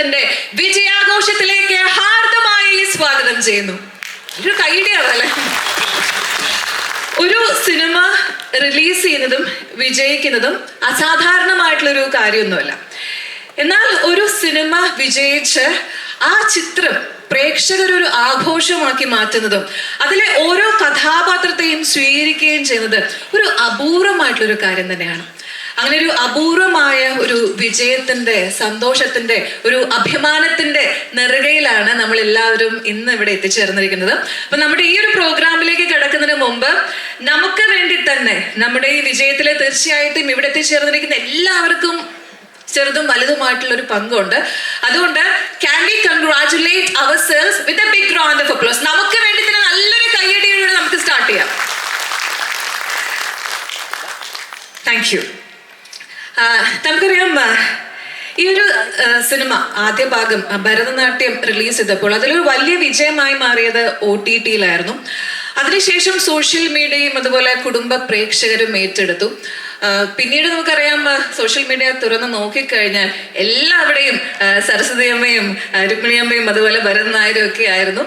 ചിത്രത്തിന്റെ വിജയാഘോഷത്തിലേക്ക് ഹാർദമായി സ്വാഗതം ചെയ്യുന്നു. ഒരു കൈഡിയാണല്ലേ. ഒരു സിനിമ റിലീസ് ചെയ്യുന്നതും വിജയിക്കുന്നതും അസാധാരണമായിട്ടുള്ളൊരു കാര്യമൊന്നുമല്ല. എന്നാൽ ഒരു സിനിമ വിജയിച്ച് ആ ചിത്രം പ്രേക്ഷകരൊരു ആഘോഷമാക്കി മാറ്റുന്നതും അതിലെ ഓരോ കഥാപാത്രത്തെയും സ്വീകരിക്കുകയും ചെയ്യുന്നത് ഒരു അപൂർവമായിട്ടുള്ളൊരു കാര്യം തന്നെയാണ്. അങ്ങനെ ഒരു അപൂർവമായ ഒരു വിജയത്തിന്റെ, സന്തോഷത്തിന്റെ, ഒരു അഭിമാനത്തിന്റെ നെറുകയിലാണ് നമ്മൾ എല്ലാവരും ഇന്ന് ഇവിടെ എത്തിച്ചേർന്നിരിക്കുന്നത്. അപ്പൊ നമ്മുടെ ഈ ഒരു പ്രോഗ്രാമിലേക്ക് കടക്കുന്നതിന് മുമ്പ് നമുക്ക് വേണ്ടി തന്നെ നമ്മുടെ ഈ വിജയത്തിലെ തീർച്ചയായിട്ടും ഇവിടെ എത്തിച്ചേർന്നിരിക്കുന്ന എല്ലാവർക്കും ചെറുതും വലുതുമായിട്ടുള്ള ഒരു പങ്കുണ്ട്. അതുകൊണ്ട് can we congratulate ourselves with a big round of applause? നമുക്ക് വേണ്ടി തന്നെ നല്ലൊരു കയ്യടിയോടെ നമുക്ക് സ്റ്റാർട്ട് ചെയ്യാം. Thank you. നമുക്കറിയാം, ഈ ഒരു സിനിമ ആദ്യ ഭാഗം ഭരതനാട്യം റിലീസ് ചെയ്തപ്പോൾ അതിലൊരു വലിയ വിജയമായി മാറിയത് OTT-യിലായിരുന്നു. അതിനുശേഷം സോഷ്യൽ മീഡിയയും അതുപോലെ കുടുംബ പ്രേക്ഷകരും ഏറ്റെടുത്തു. പിന്നീട് നമുക്കറിയാം, സോഷ്യൽ മീഡിയ തുറന്ന് നോക്കിക്കഴിഞ്ഞാൽ എല്ലാവിടെയും സരസ്വതി അമ്മയും രുക്മിണിയമ്മയും അതുപോലെ ഭരതൻ നായരും ഒക്കെ ആയിരുന്നു.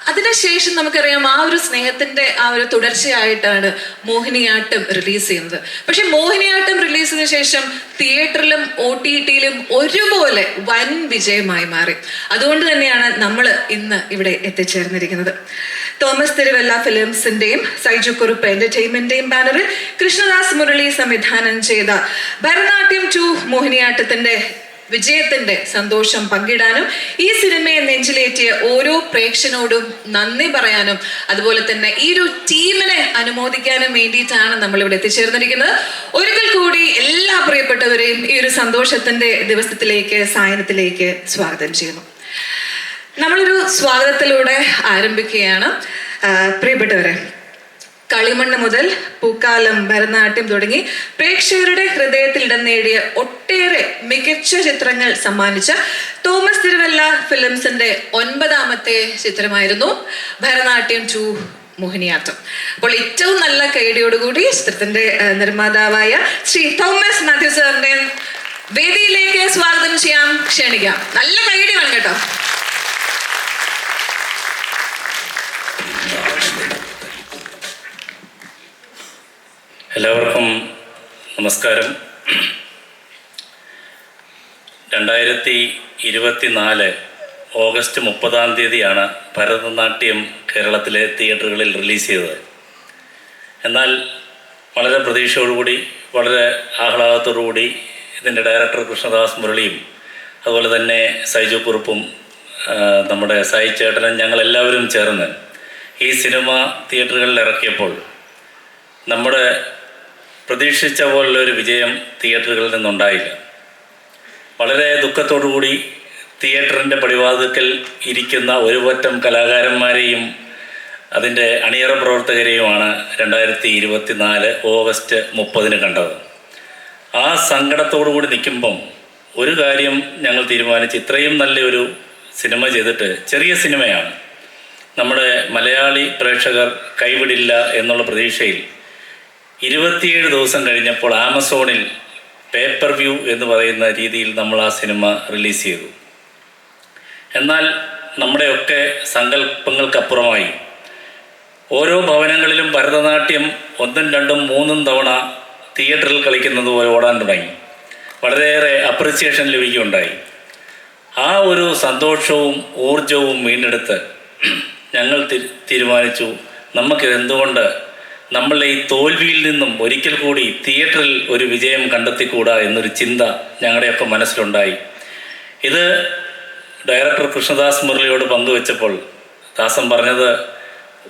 അതിനുശേഷം നമുക്കറിയാം, ആ ഒരു സ്നേഹത്തിന്റെ ആ ഒരു തുടർച്ചയായിട്ടാണ് മോഹിനിയാട്ടം റിലീസ് ചെയ്യുന്നത്. പക്ഷെ മോഹിനിയാട്ടം റിലീസ് ചെയ്ത ശേഷം തിയേറ്ററിലും OTT-യിലും ഒരുപോലെ വൻ വിജയമായി മാറി. അതുകൊണ്ട് തന്നെയാണ് നമ്മൾ ഇന്ന് ഇവിടെ എത്തിച്ചേർന്നിരിക്കുന്നത്. തോമസ് തിരുവല്ല ഫിലിംസിന്റെയും സൈജു കുറുപ്പ് എന്റർടൈൻമെന്റിന്റെയും ബാനറിൽ കൃഷ്ണദാസ് മുരളി സംവിധാനം ചെയ്ത ഭരതനാട്യം 2 മോഹിനിയാട്ടത്തിന്റെ വിജയത്തിന്റെ സന്തോഷം പങ്കിടാനും ഈ സിനിമയെ നെഞ്ചിലേറ്റിയ ഓരോ പ്രേക്ഷകനോടും നന്ദി പറയാനും അതുപോലെ തന്നെ ഈ ഒരു ടീമിനെ അനുമോദിക്കാനും വേണ്ടിയിട്ടാണ് നമ്മൾ ഇവിടെ എത്തിച്ചേർന്നിരിക്കുന്നത്. ഒരിക്കൽ കൂടി എല്ലാ പ്രിയപ്പെട്ടവരെയും ഈ ഒരു സന്തോഷത്തിന്റെ ദിവസത്തിലേക്ക്, സായനത്തിലേക്ക് സ്വാഗതം ചെയ്യുന്നു. നമ്മളൊരു സ്വാഗതത്തിലൂടെ ആരംഭിക്കുകയാണ്. പ്രിയപ്പെട്ടവരെ, കളിമണ്ണ് മുതൽ പൂക്കാലം, ഭരതനാട്യം തുടങ്ങി പ്രേക്ഷകരുടെ ഹൃദയത്തിൽ ഇടം നേടിയ ഒട്ടേറെ മികച്ച ചിത്രങ്ങൾ സമ്മാനിച്ച തോമസ് തിരുവല്ല ഫിലിംസിന്റെ 9ാമത്തെ ചിത്രമായിരുന്നു ഭരതനാട്യം 2 മോഹിനിയാട്ടം. അപ്പോൾ ഏറ്റവും നല്ല കൈഡിയോടുകൂടി ചിത്രത്തിന്റെ നിർമ്മാതാവായ ശ്രീ തോമസ് മാത്യു സാറിന്റെ വേദിയിലേക്ക് സ്വാഗതം ചെയ്യാം, ക്ഷണിക്കാം. നല്ല കൈഡി വേണം കേട്ടോ. എല്ലാവർക്കും നമസ്കാരം. 2024 ഓഗസ്റ്റ് 30 ഭരതനാട്യം കേരളത്തിലെ തിയേറ്ററുകളിൽ റിലീസ് ചെയ്തത്. എന്നാൽ വളരെ പ്രതീക്ഷയോടുകൂടി, വളരെ ആഹ്ലാദത്തോടുകൂടി ഇതിൻ്റെ ഡയറക്ടർ കൃഷ്ണദാസ് മുരളിയും അതുപോലെ തന്നെ സൈജു കുറുപ്പും നമ്മുടെ സായി ചേട്ടനും ഞങ്ങളെല്ലാവരും ചേർന്ന് ഈ സിനിമ തിയേറ്ററുകളിൽ ഇറക്കിയപ്പോൾ നമ്മുടെ പ്രതീക്ഷിച്ച പോലുള്ളൊരു വിജയം തിയേറ്ററുകളിൽ നിന്നുണ്ടായില്ല. വളരെ ദുഃഖത്തോടുകൂടി തിയേറ്ററിൻ്റെ പടിവാതിൽക്കൽ ഇരിക്കുന്ന ഒരു പറ്റം കലാകാരന്മാരെയും അതിൻ്റെ അണിയറ പ്രവർത്തകരെയുമാണ് 2024 ഓഗസ്റ്റ് 30 കണ്ടത്. ആ സങ്കടത്തോടുകൂടി നിൽക്കുമ്പം ഒരു കാര്യം ഞങ്ങൾ തീരുമാനിച്ച്, ഇത്രയും നല്ലൊരു സിനിമ ചെയ്തിട്ട്, ചെറിയ സിനിമയാണ്, നമ്മുടെ മലയാളി പ്രേക്ഷകർ കൈവിടില്ല എന്നുള്ള പ്രതീക്ഷയിൽ 27 ദിവസം കഴിഞ്ഞപ്പോൾ ആമസോണിൽ പേപ്പർ വ്യൂ എന്ന് പറയുന്ന രീതിയിൽ നമ്മൾ ആ സിനിമ റിലീസ് ചെയ്തു. എന്നാൽ നമ്മുടെയൊക്കെ സങ്കല്പങ്ങൾക്കപ്പുറമായി ഓരോ ഭവനങ്ങളിലും ഭരതനാട്യം 1, 2, 3 തവണ തിയേറ്ററിൽ കളിക്കുന്നത് പോലെ ഓടാൻ തുടങ്ങി. വളരെയേറെ അപ്രിസിയേഷൻ ലഭിക്കുകയുണ്ടായി. ആ ഒരു സന്തോഷവും ഊർജവും വീണ്ടെടുത്ത് ഞങ്ങൾ തീരുമാനിച്ചു, നമുക്കിതെന്തുകൊണ്ട് നമ്മളുടെ ഈ തോൽവിയിൽ നിന്നും ഒരിക്കൽ കൂടി തിയേറ്ററിൽ ഒരു വിജയം കണ്ടെത്തിക്കൂടാ എന്നൊരു ചിന്ത ഞങ്ങളുടെയൊക്കെ മനസ്സിലുണ്ടായി. ഇത് ഡയറക്ടർ കൃഷ്ണദാസ് മുരളിയോട് പങ്കുവെച്ചപ്പോൾ ദാസൻ പറഞ്ഞത്,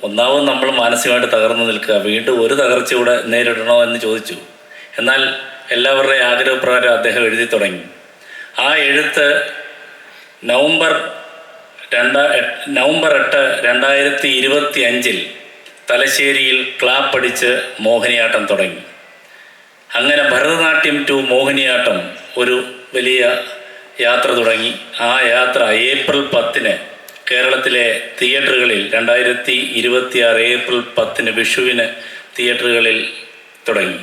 ഒന്നാമത് നമ്മൾ മാനസികമായിട്ട് തകർന്നു നിൽക്കുക, വീണ്ടും ഒരു തകർച്ചയൂടെ നേരിടണോ എന്ന് ചോദിച്ചു. എന്നാൽ എല്ലാവരുടെയും ആഗ്രഹപ്രകാരം അദ്ദേഹം എഴുതി തുടങ്ങി. ആ എഴുത്ത് നവംബർ 8, 2025 തലശ്ശേരിയിൽ ക്ലാപ്പടിച്ച് മോഹിനിയാട്ടം തുടങ്ങി. അങ്ങനെ ഭരതനാട്യം 2 മോഹിനിയാട്ടം ഒരു വലിയ യാത്ര തുടങ്ങി. ആ യാത്ര ഏപ്രിൽ 10 കേരളത്തിലെ തിയേറ്ററുകളിൽ 2026 ഏപ്രിൽ 10 വിഷുവിന് തിയേറ്ററുകളിൽ തുടങ്ങി.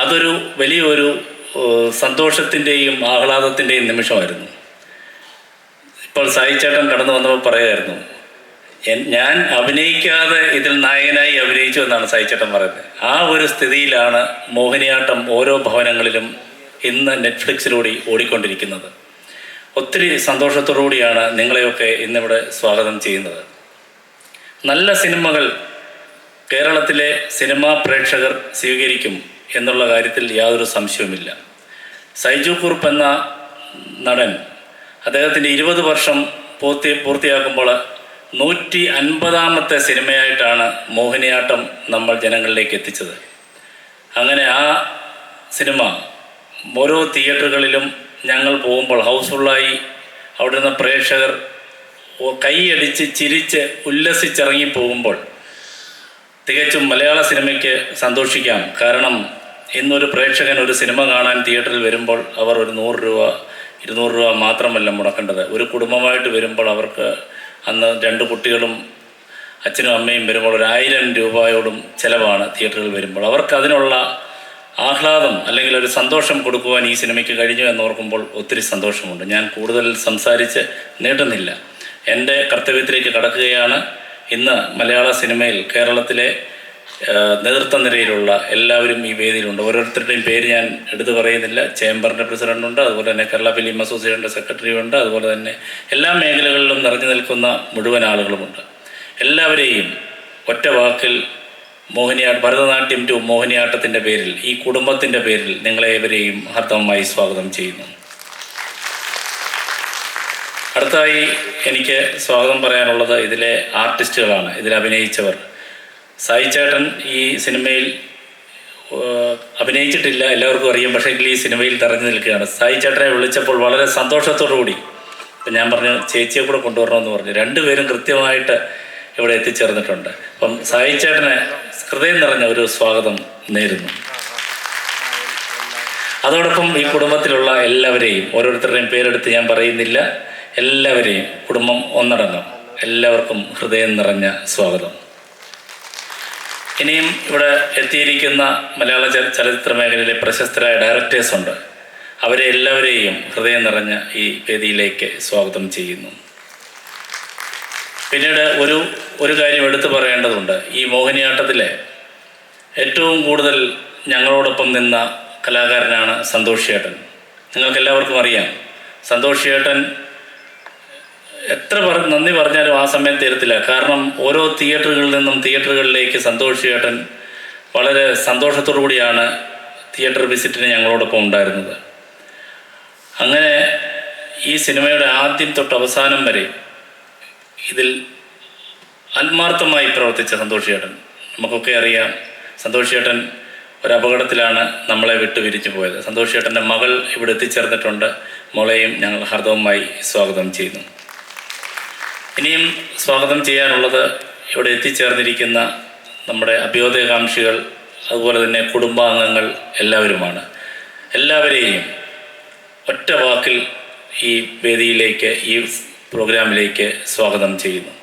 അതൊരു വലിയൊരു സന്തോഷത്തിൻ്റെയും ആഹ്ലാദത്തിൻ്റെയും നിമിഷമായിരുന്നു. ഇപ്പോൾ സായി ചേട്ടൻ കടന്നു വന്നപ്പോൾ പറയുമായിരുന്നു, ഞാൻ അഭിനയിക്കാതെ ഇതിൽ നായകനായി അഭിനയിച്ചു എന്നാണ് സായി ചേട്ടൻ പറയുന്നത്. ആ ഒരു സ്ഥിതിയിലാണ് മോഹിനിയാട്ടം ഓരോ ഭവനങ്ങളിലും ഇന്ന് നെറ്റ്ഫ്ലിക്സിലൂടെ ഓടിക്കൊണ്ടിരിക്കുന്നത്. ഒത്തിരി സന്തോഷത്തോടുകൂടിയാണ് നിങ്ങളെയൊക്കെ ഇന്നിവിടെ സ്വാഗതം ചെയ്യുന്നത്. നല്ല സിനിമകൾ കേരളത്തിലെ സിനിമാ പ്രേക്ഷകർ സ്വീകരിക്കും എന്നുള്ള കാര്യത്തിൽ യാതൊരു സംശയവുമില്ല. സൈജു കുറുപ്പ് എന്ന നടൻ അദ്ദേഹത്തിൻ്റെ 20 വർഷം പൂർത്തിയാക്കുമ്പോൾ 150ാമത്തെ സിനിമയായിട്ടാണ് മോഹിനിയാട്ടം നമ്മൾ ജനങ്ങളിലേക്ക് എത്തിച്ചത്. അങ്ങനെ ആ സിനിമ ഓരോ തിയേറ്ററുകളിലും ഞങ്ങൾ പോകുമ്പോൾ ഹൗസ്ഫുള്ളായി അവിടെ നിന്ന് പ്രേക്ഷകർ കൈയടിച്ച് ചിരിച്ച് ഉല്ലസിച്ചിറങ്ങി പോകുമ്പോൾ തികച്ചും മലയാള സിനിമയ്ക്ക് സന്തോഷിക്കാം. കാരണം ഇന്നൊരു പ്രേക്ഷകൻ ഒരു സിനിമ കാണാൻ തിയേറ്ററിൽ വരുമ്പോൾ അവർ ഒരു 100 രൂപ 200 രൂപ മാത്രമല്ല മുടക്കേണ്ടത്. ഒരു കുടുംബമായിട്ട് വരുമ്പോൾ അവർക്ക് അന്ന് 2 കുട്ടികളും അച്ഛനും അമ്മയും വരുമ്പോൾ 1000 രൂപയോടും ചിലവാണ് തിയേറ്ററുകളിൽ വരുമ്പോൾ. അവർക്ക് അതിനുള്ള ആഹ്ലാദം അല്ലെങ്കിൽ ഒരു സന്തോഷം കൊടുക്കുവാൻ ഈ സിനിമയ്ക്ക് കഴിഞ്ഞു എന്നോർക്കുമ്പോൾ ഒത്തിരി സന്തോഷമുണ്ട്. ഞാൻ കൂടുതൽ സംസാരിച്ച് നീട്ടുന്നില്ല, എൻ്റെ കർത്തവ്യത്തിലേക്ക് കടക്കുകയാണ്. ഇന്ന് മലയാള സിനിമയിൽ കേരളത്തിലെ നേതൃത്വ നിരയിലുള്ള എല്ലാവരും ഈ വേദിയിലുണ്ട്. ഓരോരുത്തരുടെയും പേര് ഞാൻ എടുത്തു പറയുന്നില്ല. ചേംബറിൻ്റെ പ്രസിഡൻ്റുണ്ട്, അതുപോലെ തന്നെ കേരള ഫിലിം അസോസിയേഷൻ്റെ സെക്രട്ടറി ഉണ്ട്, അതുപോലെ തന്നെ എല്ലാ മേഖലകളിലും നിറഞ്ഞു നിൽക്കുന്ന മുഴുവൻ ആളുകളുമുണ്ട്. എല്ലാവരെയും ഒറ്റ വാക്കിൽ ഭരതനാട്യം ടു മോഹിനിയാട്ടത്തിൻ്റെ പേരിൽ, ഈ കുടുംബത്തിൻ്റെ പേരിൽ നിങ്ങളേവരെയും ഹാർദവമായി സ്വാഗതം ചെയ്യുന്നു. അടുത്തായി എനിക്ക് സ്വാഗതം പറയാനുള്ളത് ഇതിലെ ആർട്ടിസ്റ്റുകളാണ്, ഇതിൽ അഭിനയിച്ചവർ. സായി ചേട്ടൻ ഈ സിനിമയിൽ അഭിനയിച്ചിട്ടില്ല, എല്ലാവർക്കും അറിയാം. പക്ഷേ ഈ സിനിമയിൽ തെരഞ്ഞു നിൽക്കുകയാണ്. സായി ചേട്ടനെ വിളിച്ചപ്പോൾ വളരെ സന്തോഷത്തോടു കൂടി ഇപ്പം ഞാൻ പറഞ്ഞു ചേച്ചിയെ കൂടെ കൊണ്ടുവരണമെന്ന് പറഞ്ഞു. 2 പേരും കൃത്യമായിട്ട് ഇവിടെ എത്തിച്ചേർന്നിട്ടുണ്ട്. അപ്പം സായി ചേട്ടന് ഹൃദയം നിറഞ്ഞ ഒരു സ്വാഗതം നേരുന്നു. അതോടൊപ്പം ഈ കുടുംബത്തിലുള്ള എല്ലാവരെയും, ഓരോരുത്തരുടെയും പേരെടുത്ത് ഞാൻ പറയുന്നില്ല, എല്ലാവരെയും കുടുംബം ഒന്നടങ്കം എല്ലാവർക്കും ഹൃദയം നിറഞ്ഞ സ്വാഗതം. ഇനിയും ഇവിടെ എത്തിയിരിക്കുന്ന മലയാള ചലച്ചിത്ര മേഖലയിലെ പ്രശസ്തരായ ഡയറക്ടേഴ്സുണ്ട്. അവരെ എല്ലാവരെയും ഹൃദയം നിറഞ്ഞ ഈ വേദിയിലേക്ക് സ്വാഗതം ചെയ്യുന്നു. പിന്നീട് ഒരു കാര്യം എടുത്തു പറയേണ്ടതുണ്ട്. ഈ മോഹിനിയാട്ടത്തിലെ ഏറ്റവും കൂടുതൽ ഞങ്ങളോടൊപ്പം നിന്ന കലാകാരനാണ് സന്തോഷ് ചേട്ടൻ. നിങ്ങൾക്കെല്ലാവർക്കും അറിയാം, സന്തോഷ് ചേട്ടൻ എത്ര നന്ദി പറഞ്ഞാലും ആ സമയം തീരത്തില്ല. കാരണം ഓരോ തിയേറ്ററുകളിൽ നിന്നും തിയേറ്ററുകളിലേക്ക് സന്തോഷ് ചേട്ടൻ വളരെ സന്തോഷത്തോടു കൂടിയാണ് തിയേറ്റർ വിസിറ്റിന് ഞങ്ങളോടൊപ്പം ഉണ്ടായിരുന്നത്. അങ്ങനെ ഈ സിനിമയുടെ ആദ്യം തൊട്ട് അവസാനം വരെ ഇതിൽ ആത്മാർത്ഥമായി പ്രവർത്തിച്ച സന്തോഷ് ചേട്ടൻ, നമുക്കൊക്കെ അറിയാം, സന്തോഷ് ചേട്ടൻ ഒരു അപകടത്തിലാണ് നമ്മളെ വിട്ടു പിരിഞ്ഞു പോയത്. സന്തോഷ് ചേട്ടൻ്റെ മകൾ ഇവിടെ എത്തിച്ചേർന്നിട്ടുണ്ട്. മോളെയും ഞങ്ങൾ ഹാർദവമായി സ്വാഗതം ചെയ്യുന്നു. ഇനിയും സ്വാഗതം ചെയ്യാനുള്ളത് ഇവിടെ എത്തിച്ചേർന്നിരിക്കുന്ന നമ്മുടെ അഭ്യോദയകാംക്ഷികൾ, അതുപോലെ തന്നെ കുടുംബാംഗങ്ങൾ എല്ലാവരുമാണ്. എല്ലാവരെയും ഒറ്റ വാക്കിൽ ഈ വേദിയിലേക്ക്, ഈ പ്രോഗ്രാമിലേക്ക് സ്വാഗതം ചെയ്യുന്നു.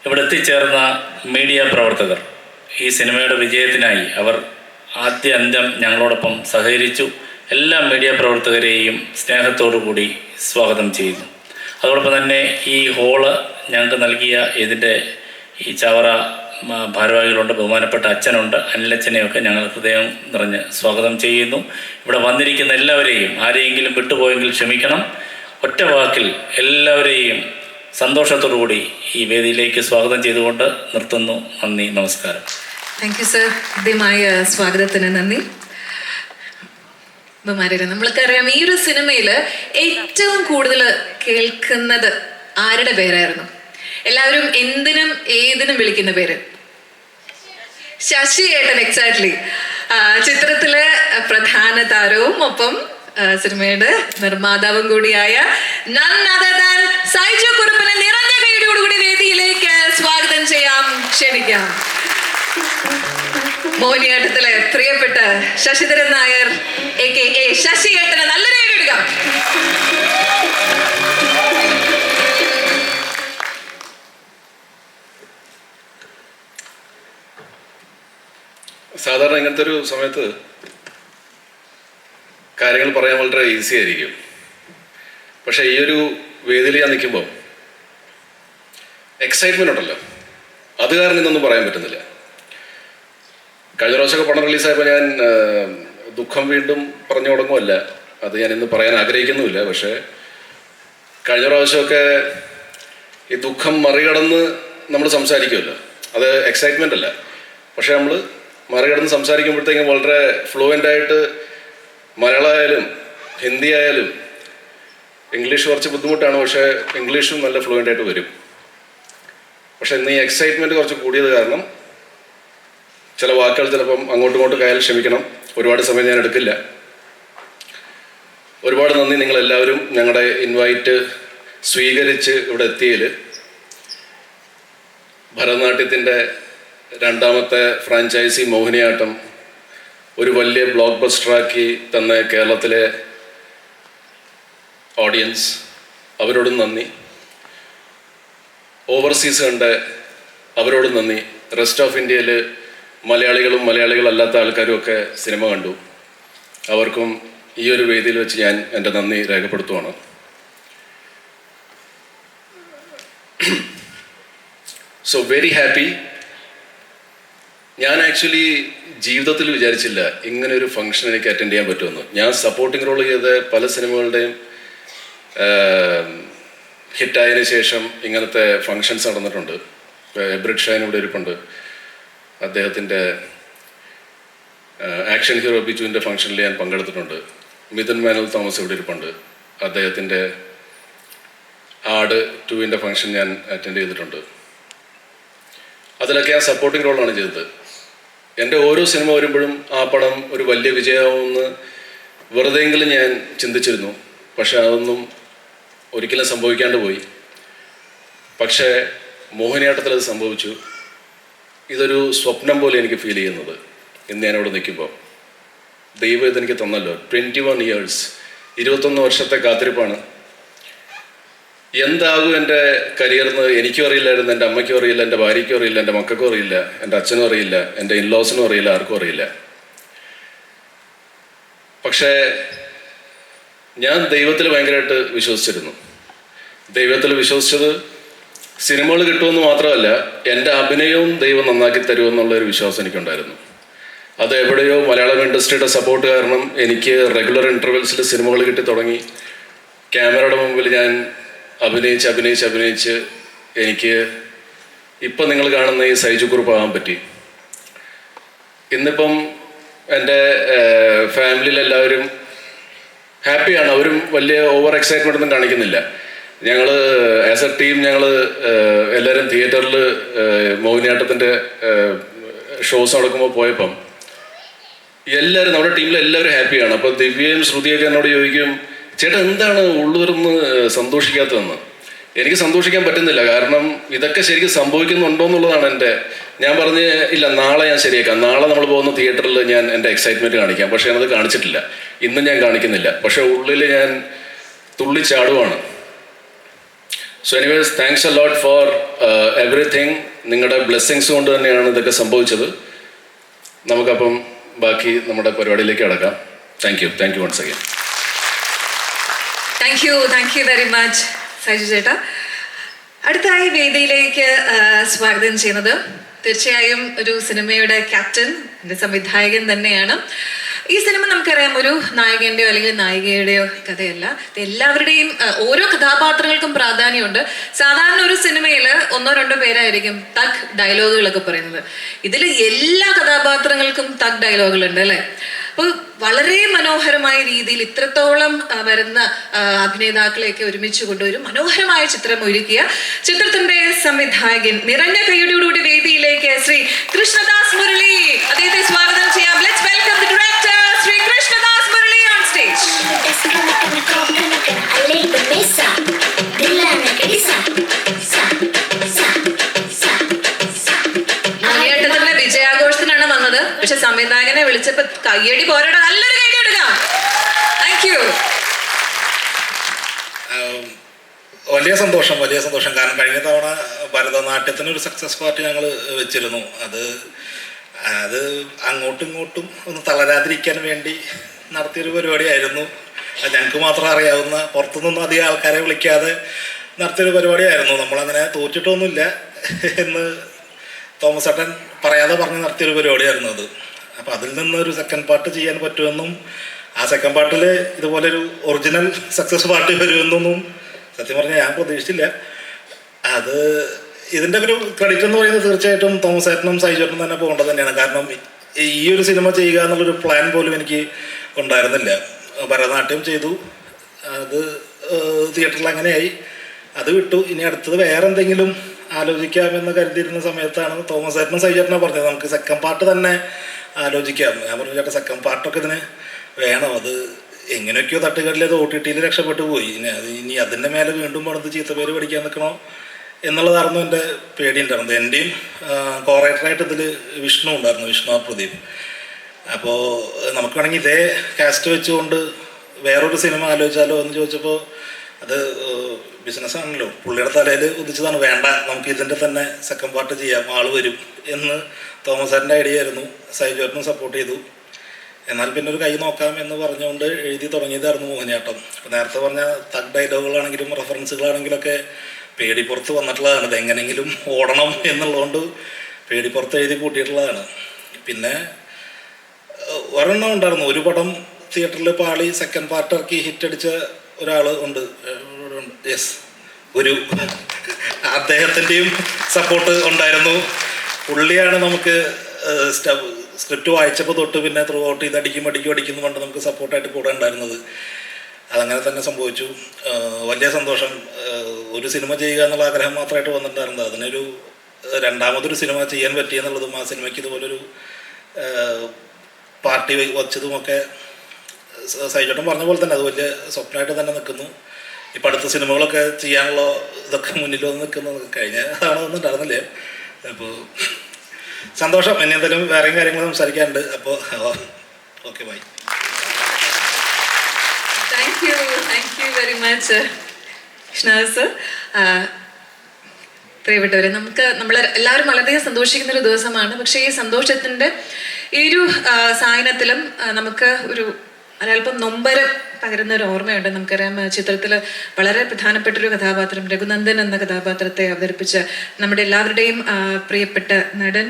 ഇവിടെ എത്തിച്ചേർന്ന മീഡിയ പ്രവർത്തകർ, ഈ സിനിമയുടെ വിജയത്തിനായി അവർ ആദ്യാന്ത്യം ഞങ്ങളോടൊപ്പം സഹകരിച്ചു. എല്ലാ മീഡിയ പ്രവർത്തകരെയും സ്നേഹത്തോടു കൂടി സ്വാഗതം ചെയ്യുന്നു. അതോടൊപ്പം തന്നെ ഈ ഹോള് ഞങ്ങൾക്ക് നൽകിയ ഇതിൻ്റെ ഈ ചവറ ഭാരവാഹികളുണ്ട്, ബഹുമാനപ്പെട്ട അച്ഛനുണ്ട്, അനിലച്ഛനെയൊക്കെ ഞങ്ങൾ ഹൃദയം നിറഞ്ഞ് സ്വാഗതം ചെയ്യുന്നു. ഇവിടെ വന്നിരിക്കുന്ന എല്ലാവരെയും, ആരെയെങ്കിലും വിട്ടുപോയെങ്കിൽ ക്ഷമിക്കണം. ഒറ്റ വാക്കിൽ എല്ലാവരെയും സന്തോഷത്തോടു കൂടി ഈ വേദിയിലേക്ക് സ്വാഗതം ചെയ്തുകൊണ്ട് നിർത്തുന്നു. നന്ദി, നമസ്കാരം. Thank you sir. ഹൃദ്യമായ സ്വാഗതത്തിന് നന്ദി. ബഹുമാനരെ, നമ്മൾക്കറിയാം ഈ ഒരു സിനിമയിൽ ഏറ്റവും കൂടുതൽ കേൾക്കുന്നത് ആരുടെ പേരായിരുന്നു? എല്ലാവരും എന്തിനും ഏതിനും വിളിക്കുന്ന പേര് ശശി ഏട്ടൻ. എക്സാക്ട്ലി. ചിത്രത്തിലെ പ്രധാന താരവും ഒപ്പം സിനിമയുടെ നിർമ്മാതാവും കൂടിയായ none other than സൈജു കുറുപ്പിനെ നിറഞ്ഞ കൈയോടുകൂടി വേദിയിലേക്ക് സ്വാഗതം ചെയ്യാം, ക്ഷണിക്കാം. മോഹിനിയാട്ടത്തിലെ പ്രിയപ്പെട്ട ശശിധരൻ നായർ AKA ശശി ഏട്ടനെ നല്ലൊരു കൈ എടുക്കാം. സാധാരണ ഇങ്ങനത്തെ ഒരു സമയത്ത് കാര്യങ്ങൾ പറയാൻ വളരെ ഈസി ആയിരിക്കും. പക്ഷേ ഈ ഒരു വേദിയിൽ ഞാൻ നിൽക്കുമ്പോൾ എക്സൈറ്റ്മെൻ്റ് ഉണ്ടല്ലോ, അത് കാരണം ഇന്നൊന്നും പറയാൻ പറ്റുന്നില്ല. കഴിഞ്ഞ പ്രാവശ്യമൊക്കെ പടം റിലീസായപ്പോൾ ഞാൻ ദുഃഖം വീണ്ടും പറഞ്ഞു തുടങ്ങുമല്ല, അത് ഞാൻ ഇന്ന് പറയാൻ ആഗ്രഹിക്കുന്നുമില്ല. പക്ഷേ കഴിഞ്ഞ പ്രാവശ്യമൊക്കെ ഈ ദുഃഖം മറികടന്ന് നമ്മൾ സംസാരിക്കുമല്ലോ, അത് എക്സൈറ്റ്മെൻ്റ് അല്ല. പക്ഷേ നമ്മൾ മറികടന്ന് സംസാരിക്കുമ്പോഴത്തേക്കും വളരെ ഫ്ലുവൻ്റായിട്ട് മലയാളം ആയാലും ഹിന്ദി ആയാലും, ഇംഗ്ലീഷ് കുറച്ച് ബുദ്ധിമുട്ടാണ്, പക്ഷേ ഇംഗ്ലീഷും നല്ല ഫ്ലുവൻ്റായിട്ട് വരും. പക്ഷേ ഇന്ന് ഈ എക്സൈറ്റ്മെൻറ്റ് കുറച്ച് കൂടിയത് കാരണം ചില വാക്കുകൾ ചിലപ്പം അങ്ങോട്ടും ഇങ്ങോട്ടും കയ്യിൽ ക്ഷമിക്കണം. ഒരുപാട് സമയം ഞാൻ എടുക്കില്ല. ഒരുപാട് നന്ദി നിങ്ങളെല്ലാവരും ഞങ്ങളുടെ ഇൻവൈറ്റ് സ്വീകരിച്ച് ഇവിടെ എത്തിയതിൽ. ഭരതനാട്യത്തിൻ്റെ രണ്ടാമത്തെ ഫ്രാഞ്ചൈസി മോഹിനിയാട്ടം ഒരു വലിയ ബ്ലോക്ക് ബസ്റ്ററാക്കി തന്ന കേരളത്തിലെ ഓഡിയൻസ്, അവരോടും നന്ദി. ഓവർസീസ് കണ്ട അവരോടും നന്ദി. റെസ്റ്റ് ഓഫ് ഇന്ത്യയിൽ മലയാളികളും മലയാളികളല്ലാത്ത ആൾക്കാരും ഒക്കെ സിനിമ കണ്ടു. അവർക്കും ഈ ഒരു വേദിയിൽ വെച്ച് ഞാൻ എൻ്റെ നന്ദി രേഖപ്പെടുത്തുവാണ്. So very happy. ഞാൻ ആക്ച്വലി ജീവിതത്തിൽ വിചാരിച്ചില്ല ഇങ്ങനെ ഒരു ഫംഗ്ഷൻ എനിക്ക് അറ്റൻഡ് ചെയ്യാൻ പറ്റുമെന്ന്. ഞാൻ സപ്പോർട്ടിംഗ് റോൾ ചെയ്ത പല സിനിമകളുടെയും ഹിറ്റായതിനു ശേഷം ഇങ്ങനത്തെ ഫങ്ഷൻസ് നടന്നിട്ടുണ്ട്. എബ്രിഡ് ഷൈൻ ഇവിടെ ഇരിപ്പുണ്ട്. അദ്ദേഹത്തിൻ്റെ ആക്ഷൻ ഹീറോ ബിജുവിൻ്റെ ഫംഗ്ഷനിൽ ഞാൻ പങ്കെടുത്തിട്ടുണ്ട്. മിഥുൻ മാനുവൽ തോമസ് ഇവിടെ ഇരിപ്പുണ്ട്. അദ്ദേഹത്തിൻ്റെ ആട് 2 ഫംഗ്ഷൻ ഞാൻ അറ്റൻഡ് ചെയ്തിട്ടുണ്ട്. അതിലൊക്കെ ഞാൻ സപ്പോർട്ടിംഗ് റോളാണ് ചെയ്തത്. എൻ്റെ ഓരോ സിനിമ വരുമ്പോഴും ആ പടം ഒരു വലിയ വിജയമാവുമെന്ന് വെറുതെയെങ്കിലും ഞാൻ ചിന്തിച്ചിരുന്നു. പക്ഷെ അതൊന്നും ഒരിക്കലും സംഭവിക്കാണ്ട് പോയി. പക്ഷേ മോഹിനിയാട്ടത്തിൽ അത് സംഭവിച്ചു. ഇതൊരു സ്വപ്നം പോലെ എനിക്ക് ഫീൽ ചെയ്യുന്നത് ഇന്ന് ഞാനിവിടെ നിൽക്കുമ്പോൾ. ദൈവം ഇതെനിക്ക് തന്നല്ലോ. 21 years, 21 വർഷത്തെ കാത്തിരിപ്പാണ്. എന്താകും എൻ്റെ കരിയർന്ന് എനിക്കും അറിയില്ലായിരുന്നു, എൻ്റെ അമ്മയ്ക്കും അറിയില്ല, എൻ്റെ ഭാര്യയ്ക്കും അറിയില്ല, എൻ്റെ മക്കൾക്കും അറിയില്ല, എൻ്റെ അച്ഛനും അറിയില്ല, എൻ്റെ ഇൻലോസിനും അറിയില്ല, ആർക്കും അറിയില്ല. പക്ഷേ ഞാൻ ദൈവത്തിൽ ഭയങ്കരമായിട്ട് വിശ്വസിച്ചിരുന്നു. ദൈവത്തിൽ വിശ്വസിച്ചത് സിനിമകൾ കിട്ടുമെന്ന് മാത്രമല്ല, എൻ്റെ അഭിനയവും ദൈവം നന്നാക്കി തരുമെന്നുള്ളൊരു വിശ്വാസം എനിക്കുണ്ടായിരുന്നു. അത് എവിടെയോ മലയാളം ഇൻഡസ്ട്രിയുടെ സപ്പോർട്ട് കാരണം എനിക്ക് റെഗുലർ ഇൻ്റർവെൽസിൽ സിനിമകൾ കിട്ടി തുടങ്ങി. ക്യാമറയുടെ മുമ്പിൽ ഞാൻ അഭിനയിച്ച് എനിക്ക് ഇപ്പം നിങ്ങൾ കാണുന്ന ഈ സൈജു കുറുപ്പാകാൻ പറ്റി. ഇന്നിപ്പം എൻ്റെ ഫാമിലിയിലെല്ലാവരും ഹാപ്പിയാണ്. അവരും വലിയ ഓവർ എക്സൈറ്റ്മെൻ്റ് ഒന്നും കാണിക്കുന്നില്ല. ഞങ്ങൾ ആസ് എ ടീം എല്ലാവരും തിയേറ്ററിൽ മോഹിനിയാട്ടത്തിൻ്റെ ഷോസ് നടക്കുമ്പോൾ പോയപ്പം എല്ലാവരും നമ്മുടെ ടീമിൽ എല്ലാവരും ഹാപ്പിയാണ്. അപ്പോൾ ദിവ്യയും ശ്രുതിയൊക്കെ എന്നോട് ചോദിക്കും, ചേട്ടാ എന്താണ് ഉള്ളുവരുന്ന് സന്തോഷിക്കാത്തതെന്ന്. എനിക്ക് സന്തോഷിക്കാൻ പറ്റുന്നില്ല. കാരണം ഇതൊക്കെ ശരിക്കും സംഭവിക്കുന്നുണ്ടോ എന്നുള്ളതാണ് ഞാൻ പറഞ്ഞ് ഇല്ല, നാളെ ഞാൻ ശരിയാക്കാം. നാളെ നമ്മൾ പോകുന്ന തിയേറ്ററിൽ ഞാൻ എൻ്റെ എക്സൈറ്റ്മെൻറ്റ് കാണിക്കാം. പക്ഷേ ഞാനത് കാണിച്ചിട്ടില്ല. ഇന്നും ഞാൻ കാണിക്കുന്നില്ല. പക്ഷേ ഉള്ളിൽ ഞാൻ തുള്ളിച്ചാടുവാണ്. So anyways, thanks a lot for everything. നിങ്ങളുടെ ബ്ലെസ്സിങ്സ് കൊണ്ട് തന്നെയാണ് ഇതൊക്കെ സംഭവിച്ചത്. നമുക്കപ്പം ബാക്കി നമ്മുടെ പരിപാടിയിലേക്ക് കടക്കാം. Thank you once again. Thank you very much Saiju ചേട്ടാ. അടുത്തായി വേദിയിലേക്ക് സ്വാഗതം ചെയ്യുന്നത് തീർച്ചയായും ഒരു സിനിമയുടെ ക്യാപ്റ്റൻ, എൻ്റെ സംവിധായകൻ തന്നെയാണ്. ഈ സിനിമ നമുക്കറിയാം ഒരു നായകൻ്റെയോ അല്ലെങ്കിൽ നായികയുടെയോ കഥയല്ല. എല്ലാവരുടെയും ഓരോ കഥാപാത്രങ്ങൾക്കും പ്രാധാന്യമുണ്ട്. സാധാരണ ഒരു സിനിമയിൽ 1-2 പേരായിരിക്കും തഗ് ഡയലോഗുകളൊക്കെ പറയുന്നത്. ഇതിൽ എല്ലാ കഥാപാത്രങ്ങൾക്കും തഗ് ഡയലോഗുകളുണ്ട് അല്ലേ? അപ്പോൾ വളരെ മനോഹരമായ രീതിയിൽ ഇത്രത്തോളം വരുന്ന അഭിനേതാക്കളെയൊക്കെ ഒരുമിച്ച് കൊണ്ട് ഒരു മനോഹരമായ ചിത്രം ഒരുക്കിയ ചിത്രത്തിന്റെ സംവിധായകൻ നിറഞ്ഞ കൈയോടുകൂടി വേദിയിലേക്ക് ശ്രീ കൃഷ്ണദാസ് മുരളി, അദ്ദേഹത്തെ സ്വാഗതം ചെയ്യാം. Let's welcome the director Shri Krishnadas Murali on stage. മോഹിനിയാട്ടത്തിന്റെ വിജയാഘോഷത്തിനാണ് വന്നത്. പക്ഷെ സംവിധായകനെ വിളിച്ചപ്പോ കയ്യടി പോരാടാ. നല്ലൊരു കൈയടി എടുക്കാം. Thank you. വലിയ സന്തോഷം. കാരണം കഴിഞ്ഞ തവണ ഭരതനാട്യത്തിന് ഒരു സക്സസ് പാർട്ടി ഞങ്ങൾ വെച്ചിരുന്നു. അത് അങ്ങോട്ടും ഇങ്ങോട്ടും ഒന്ന് തളരാതിരിക്കാൻ വേണ്ടി നടത്തിയൊരു പരിപാടിയായിരുന്നു. ഞങ്ങൾക്ക് മാത്രം അറിയാവുന്ന, പുറത്തുനിന്നൊന്നും അധികം ആൾക്കാരെ വിളിക്കാതെ നടത്തിയൊരു പരിപാടിയായിരുന്നു. നമ്മളങ്ങനെ തോറ്റിട്ടൊന്നുമില്ല എന്ന് തോമസ് ഏട്ടൻ പറയാതെ പറഞ്ഞ് നടത്തിയൊരു പരിപാടിയായിരുന്നു അത്. അപ്പോൾ അതിൽ നിന്നൊരു സെക്കൻഡ് പാർട്ട് ചെയ്യാൻ പറ്റുമെന്നും ആ സെക്കൻഡ് പാർട്ടിൽ ഇതുപോലൊരു ഒറിജിനൽ സക്സസ് പാർട്ടി വരുമെന്നൊന്നും സത്യം പറഞ്ഞാൽ ഞാൻ പ്രതീക്ഷിച്ചില്ല. അത് ഇതിൻ്റെ ഒരു ക്രെഡിറ്റ് എന്ന് പറയുന്നത് തീർച്ചയായിട്ടും തോമസ് ഏട്ടനും സൈജേട്ടനും തന്നെ പോകേണ്ടത് തന്നെയാണ്. കാരണം ഈ ഒരു സിനിമ ചെയ്യുക എന്നുള്ളൊരു പ്ലാൻ പോലും എനിക്ക് ഉണ്ടായിരുന്നില്ല. ഭരതനാട്യം ചെയ്തു, അത് തിയേറ്ററിൽ അങ്ങനെയായി, അത് വിട്ടു. ഇനി അടുത്തത് വേറെ എന്തെങ്കിലും ആലോചിക്കാമെന്ന് കരുതിയിരുന്ന സമയത്താണ് തോമസ് ഏട്ടനും സൈജേട്ടനും പറഞ്ഞത് നമുക്ക് സെക്കൻഡ് പാർട്ട് തന്നെ ആലോചിക്കാം. ഞാൻ പറഞ്ഞു ചേട്ടാ സെക്കൻഡ് പാർട്ടൊക്കെ ഇതിന് വേണം, അത് എങ്ങനെയൊക്കെയോ തട്ടുകളിൽ അത് OTT രക്ഷപ്പെട്ടു പോയി, ഇനി അതിൻ്റെ മേലെ വീണ്ടും പണിത് ചീത്തപ്പേര് പഠിക്കാൻ നിൽക്കണോ എന്നുള്ളതായിരുന്നു എൻ്റെ പേടിയുണ്ടായിരുന്നത്. എൻ്റെയും കോറേറ്ററായിട്ട് ഇതിൽ വിഷ്ണു ഉണ്ടായിരുന്നു, വിഷ്ണു ആർ പ്രദീപ്. അപ്പോൾ നമുക്ക് വേണമെങ്കിൽ ഇതേ കാസ്റ്റ് വെച്ചുകൊണ്ട് വേറൊരു സിനിമ ആലോചിച്ചാലോ എന്ന് ചോദിച്ചപ്പോൾ അത് ബിസിനസ്സാണല്ലോ, പുള്ളിയുടെ തലയിൽ ഉദിച്ചതാണ്, വേണ്ട നമുക്ക് ഇതിൻ്റെ തന്നെ സെക്കൻഡ് പാർട്ട് ചെയ്യാം, ആൾ വരും എന്ന് തോമസ് ഏട്ടൻ്റെ ഐഡിയ ആയിരുന്നു. സൈജേട്ടനും സപ്പോർട്ട് ചെയ്തു. എന്നാൽ പിന്നെ ഒരു കൈ നോക്കാം എന്ന് പറഞ്ഞുകൊണ്ട് എഴുതി തുടങ്ങിയതായിരുന്നു മോഹിനിയാട്ടം. ഇപ്പോൾ നേരത്തെ പറഞ്ഞ തഗ് ഡയലോഗുകളാണെങ്കിലും റെഫറൻസുകളാണെങ്കിലൊക്കെ പേടിപ്പുറത്ത് വന്നിട്ടുള്ളതാണ്. ഇത് എങ്ങനെയെങ്കിലും ഓടണം എന്നുള്ളതുകൊണ്ട് പേടിപ്പുറത്ത് എഴുതി കൂട്ടിയിട്ടുള്ളതാണ്. പിന്നെ ഒരെണ്ണം ഉണ്ടായിരുന്നു, ഒരു പടം തിയേറ്ററിൽ പാളി സെക്കൻഡ് പാർട്ട് ഇറക്കി ഹിറ്റടിച്ച ഒരാൾ ഉണ്ട്. യെസ്, ഒരു അദ്ദേഹത്തിൻ്റെയും സപ്പോർട്ട് ഉണ്ടായിരുന്നു. പുള്ളിയാണ് നമുക്ക് സ്ക്രിപ്റ്റ് വായിച്ചപ്പോൾ തൊട്ട് പിന്നെ ത്രൂ ഔട്ട് ഇത് അടിക്കും കൊണ്ട് നമുക്ക് സപ്പോർട്ടായിട്ട് കൂടെ ഉണ്ടായിരുന്നത്. അതങ്ങനെ തന്നെ സംഭവിച്ചു. വലിയ സന്തോഷം. ഒരു സിനിമ ചെയ്യുക എന്നുള്ള ആഗ്രഹം മാത്രമായിട്ട് വന്നിട്ടുണ്ടായിരുന്നത്, അതിനൊരു രണ്ടാമതൊരു സിനിമ ചെയ്യാൻ പറ്റിയെന്നുള്ളതും ആ സിനിമയ്ക്ക് ഇതുപോലൊരു പാർട്ടി വച്ചതുമൊക്കെ സൈജേട്ടൻ പറഞ്ഞ പോലെ തന്നെ അത് വലിയ സ്വപ്നമായിട്ട് തന്നെ നിൽക്കുന്നു. ഇപ്പം അടുത്ത സിനിമകളൊക്കെ ചെയ്യാനുള്ള ഇതൊക്കെ മുന്നിൽ വന്ന് നിൽക്കുന്നത് കഴിഞ്ഞ തവണ ഒന്നും ഉണ്ടായിരുന്നില്ലേ. അപ്പോൾ സന്തോഷം. ഇനി എന്തെങ്കിലും വേറെയും കാര്യങ്ങൾ സംസാരിക്കാനുണ്ട്. അപ്പോൾ okay, bye. Thank you very much Krishnadas. പ്രിയപ്പെട്ടവരെ, നമ്മൾ എല്ലാവരും വളരെയധികം സന്തോഷിക്കുന്ന ഒരു ദിവസമാണ്. പക്ഷേ ഈ സന്തോഷത്തിൻ്റെ ഈ ഒരു സായനത്തിലും നമുക്ക് ഒരല്പം നൊമ്പരം പകരുന്ന ഒരു ഓർമ്മയുണ്ട്. നമുക്കറിയാം, ചിത്രത്തിൽ വളരെ പ്രധാനപ്പെട്ടൊരു കഥാപാത്രം രഘുനന്ദൻ എന്ന കഥാപാത്രത്തെ അവതരിപ്പിച്ച നമ്മുടെ എല്ലാവരുടെയും പ്രിയപ്പെട്ട നടൻ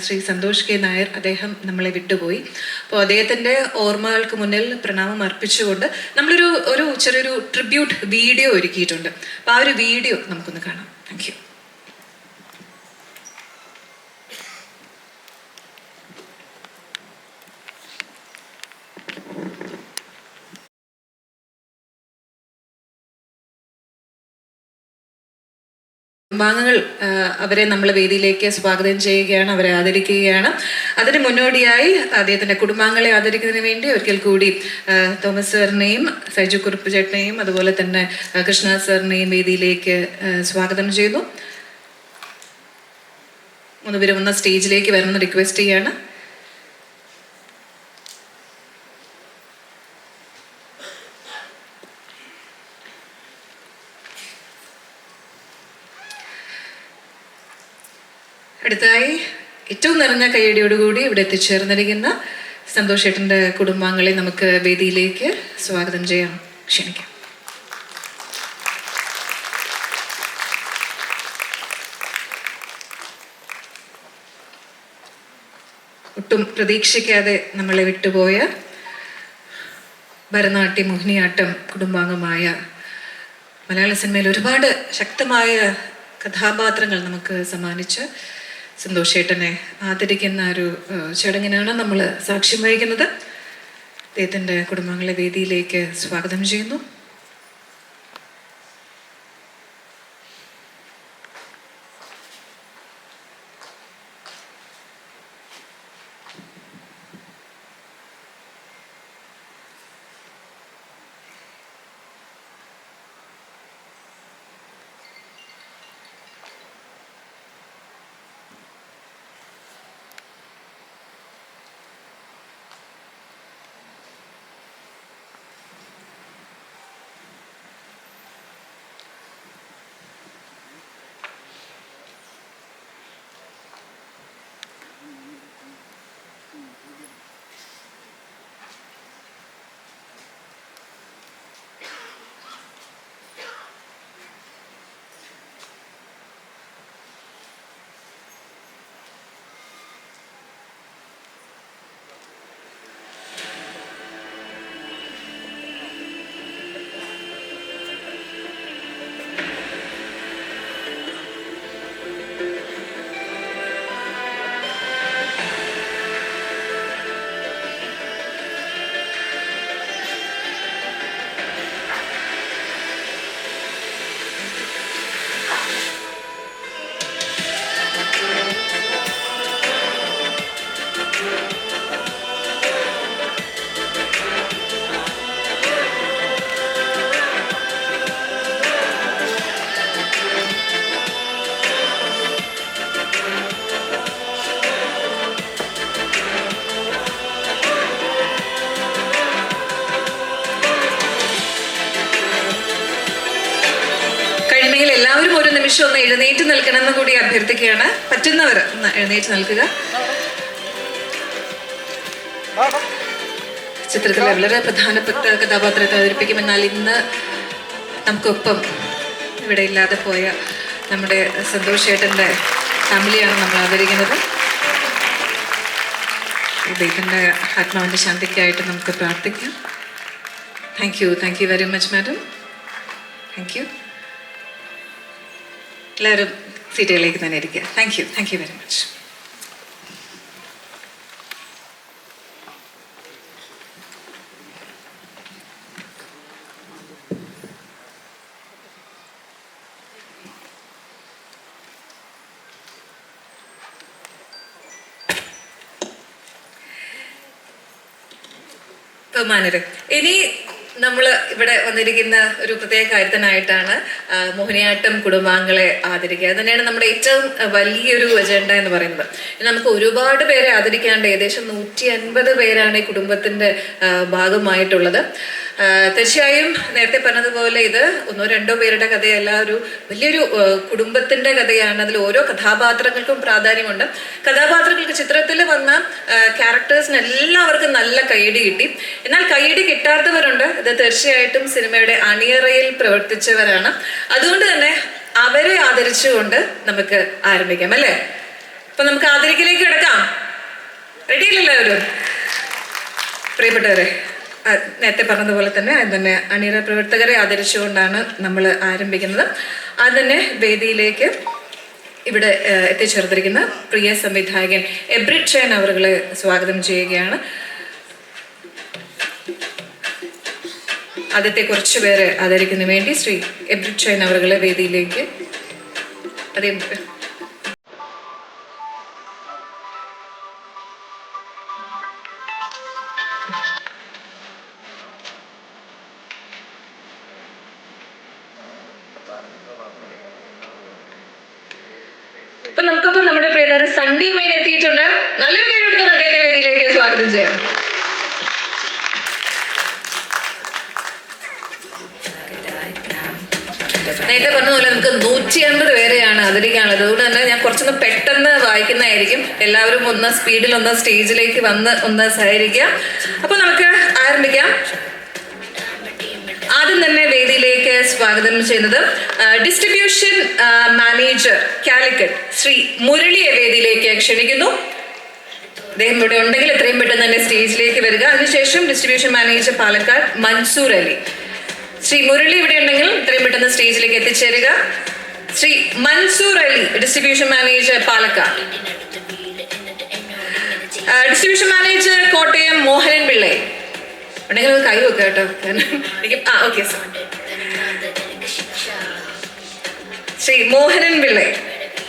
ശ്രീ സന്തോഷ് കെ നായർ, അദ്ദേഹം നമ്മളെ വിട്ടുപോയി. അപ്പോൾ അദ്ദേഹത്തിൻ്റെ ഓർമ്മകൾക്ക് മുന്നിൽ പ്രണാമം അർപ്പിച്ചുകൊണ്ട് നമ്മളൊരു ചെറിയൊരു ട്രിബ്യൂട്ട് വീഡിയോ ഒരുക്കിയിട്ടുണ്ട്. അപ്പോൾ ആ ഒരു വീഡിയോ നമുക്കൊന്ന് കാണാം. Thank you. കുടുംബാംഗങ്ങൾ അവരെ നമ്മൾ വേദിയിലേക്ക് സ്വാഗതം ചെയ്യുകയാണ്, അവരെ ആദരിക്കുകയാണ്. അതിന് മുന്നോടിയായി അദ്ദേഹത്തിൻ്റെ കുടുംബാംഗങ്ങളെ ആദരിക്കുന്നതിന് വേണ്ടി ഒരിക്കൽ കൂടി തോമസ് സാറിനെയും സൈജു കുറുപ്പ് ചേട്ടനെയും അതുപോലെ തന്നെ കൃഷ്ണ സാറിനെയും വേദിയിലേക്ക് സ്വാഗതം ചെയ്യുന്നു. മൂന്നുപേരും ഒന്ന് സ്റ്റേജിലേക്ക് വരണമെന്ന് റിക്വസ്റ്റ് ചെയ്യാണ്. അടുത്തതായി ഏറ്റവും നിറഞ്ഞ കയ്യടിയോടുകൂടി ഇവിടെ എത്തിച്ചേർന്നിരിക്കുന്ന സന്തോഷ് ഏട്ടൻ്റെ കുടുംബാംഗങ്ങളെ നമുക്ക് വേദിയിലേക്ക് സ്വാഗതം ചെയ്യാം, ക്ഷണിക്കാം. ഒട്ടും പ്രതീക്ഷിക്കാതെ നമ്മളെ വിട്ടുപോയ ഭരതനാട്യം മോഹിനിയാട്ടം കുടുംബാംഗമായ മലയാള സിനിമയിൽ ഒരുപാട് ശക്തമായ കഥാപാത്രങ്ങൾ നമുക്ക് സമ്മാനിച്ച് സന്തോഷേട്ടനെ ആദരിക്കുന്ന ഒരു ചടങ്ങിനാണ് നമ്മൾ സാക്ഷ്യം വഹിക്കുന്നത്. അദ്ദേഹത്തിൻ്റെ കുടുംബാംഗങ്ങളെ വേദിയിലേക്ക് സ്വാഗതം ചെയ്യുന്നു. എല്ലാവരും ഒരു നിമിഷം ഒന്ന് എഴുന്നേറ്റ് നിൽക്കണമെന്ന് കൂടി അഭ്യർത്ഥിക്കുകയാണ്. പറ്റുന്നവർ ഒന്ന് എഴുന്നേറ്റ് നിൽക്കുക. ചിത്രത്തിലെ വളരെ പ്രധാനപ്പെട്ട കഥാപാത്രത്തെ അവതരിപ്പിക്കുമെന്നാൽ ഇന്ന് നമുക്കൊപ്പം ഇവിടെ ഇല്ലാതെ പോയ നമ്മുടെ സന്തോഷ് ചേട്ടൻ്റെ ഫാമിലിയാണ് നമ്മൾ ആദരിക്കുന്നത്. ഇദ്ദേഹത്തിൻ്റെ ആത്മാവിൻ്റെ ശാന്തിക്കായിട്ട് നമുക്ക് പ്രാർത്ഥിക്കാം. Thank you very much madam. Thank you. എല്ലാവരും സീറ്റുകളിലേക്ക് തന്നെ ഇരിക്കുക. Thank you very much. ബഹുമാനരെ, ഇനി നമ്മൾ ഇവിടെ വന്നിരിക്കുന്ന ഒരു പ്രത്യേക കാര്യത്തിനായിട്ടാണ് മോഹിനിയാട്ടം കുടുംബാംഗങ്ങളെ ആദരിക്കുക. അത് തന്നെയാണ് നമ്മുടെ ഏറ്റവും വലിയൊരു അജണ്ട എന്ന് പറയുന്നത്. നമുക്ക് ഒരുപാട് പേരെ ആദരിക്കാണ്ട് ഏകദേശം 150 പേരാണ് ഈ കുടുംബത്തിൻ്റെ ഭാഗമായിട്ടുള്ളത്. തീർച്ചയായും നേരത്തെ പറഞ്ഞതുപോലെ ഇത് 1-2 പേരുടെ കഥയല്ല, ഒരു വലിയൊരു കുടുംബത്തിൻ്റെ കഥയാണ്. അതിൽ ഓരോ കഥാപാത്രങ്ങൾക്കും പ്രാധാന്യമുണ്ട്. കഥാപാത്രങ്ങൾക്ക് ചിത്രത്തിൽ വന്ന ക്യാരക്ടേഴ്സിന് എല്ലാവർക്കും നല്ല കയ്യടി കിട്ടി. എന്നാൽ കയ്യടി കിട്ടാത്തവരുണ്ട്. ഇത് തീർച്ചയായിട്ടും സിനിമയുടെ അണിയറയിൽ പ്രവർത്തിച്ചവരാണ്. അതുകൊണ്ട് തന്നെ അവരെ ആദരിച്ചുകൊണ്ട് നമുക്ക് ആരംഭിക്കാം അല്ലേ? അപ്പൊ നമുക്ക് ആദരിക്കലേക്ക് കിടക്കാം. റെഡിയല്ലേ എല്ലാവരും? പ്രിയപ്പെട്ടവരെ, നേരത്തെ പറഞ്ഞതുപോലെ തന്നെ അണിയറ പ്രവർത്തകരെ ആദരിച്ചുകൊണ്ടാണ് നമ്മൾ ആരംഭിക്കുന്നത്. അതിനെ വേദിയിലേക്ക് ഇവിടെ എത്തിച്ചേർത്തിരിക്കുന്ന പ്രിയ സംവിധായകൻ എബ്രിഡ് ഷൈൻ അവരുകളെ സ്വാഗതം ചെയ്യുകയാണ്. ആദ്യത്തെ കുറച്ചു പേരെ ആദരിക്കുന്നതിന് വേണ്ടി ശ്രീ എബ്രിഡ് ഷൈൻ അവരുകളെ വേദിയിലേക്ക് ഇപ്പൊ നമുക്കിപ്പോ നമ്മുടെ പ്രിയതാരം സൺഡി മെയിൻ എത്തിയിട്ടുണ്ട്. നല്ലൊരു പേര് കൊടുക്കുന്ന അദ്ദേഹത്തെ വേദിയിലേക്ക് സ്വാഗതം ചെയ്യാം. നേരത്തെ പറഞ്ഞതുപോലെ നമുക്ക് 150 പേരെയാണ് ആദരിക്കാനുള്ളത്. അതുകൊണ്ട് തന്നെ ഞാൻ കുറച്ചൊന്ന് പെട്ടെന്ന് വായിക്കുന്നതായിരിക്കും. എല്ലാവരും ഒന്ന് സ്പീഡിൽ ഒന്ന് സ്റ്റേജിലേക്ക് വന്ന് ഒന്ന് സഹകരിക്കാം. അപ്പൊ നമുക്ക് ആരംഭിക്കാം. ആദ്യം തന്നെ വേദിയിലേക്ക് സ്വാഗതം ചെയ്യുന്നത് ഡിസ്ട്രിബ്യൂഷൻ മാനേജർ കാലിക്കറ്റ് ശ്രീ മുരളിയെ വേദിയിലേക്ക് ക്ഷണിക്കുന്നു. അദ്ദേഹം ഇവിടെ ഉണ്ടെങ്കിൽ എത്രയും പെട്ടെന്ന് തന്നെ സ്റ്റേജിലേക്ക് വരിക. അതിനുശേഷം ഡിസ്ട്രിബ്യൂഷൻ മാനേജർ പാലക്കാട് മൻസൂർ അലി. ശ്രീ മുരളി ഇവിടെ ഉണ്ടെങ്കിൽ എത്രയും പെട്ടെന്ന് സ്റ്റേജിലേക്ക് എത്തിച്ചേരുക. Shri Mansoor Ali, distribution manager Palakkad. Distribution manager Kottayam Mohanan Pillai ഉണ്ടെങ്കിൽ അത് കൈ വെക്കുക കേട്ടോ. Okay sir. Shri Mohanan Pillai,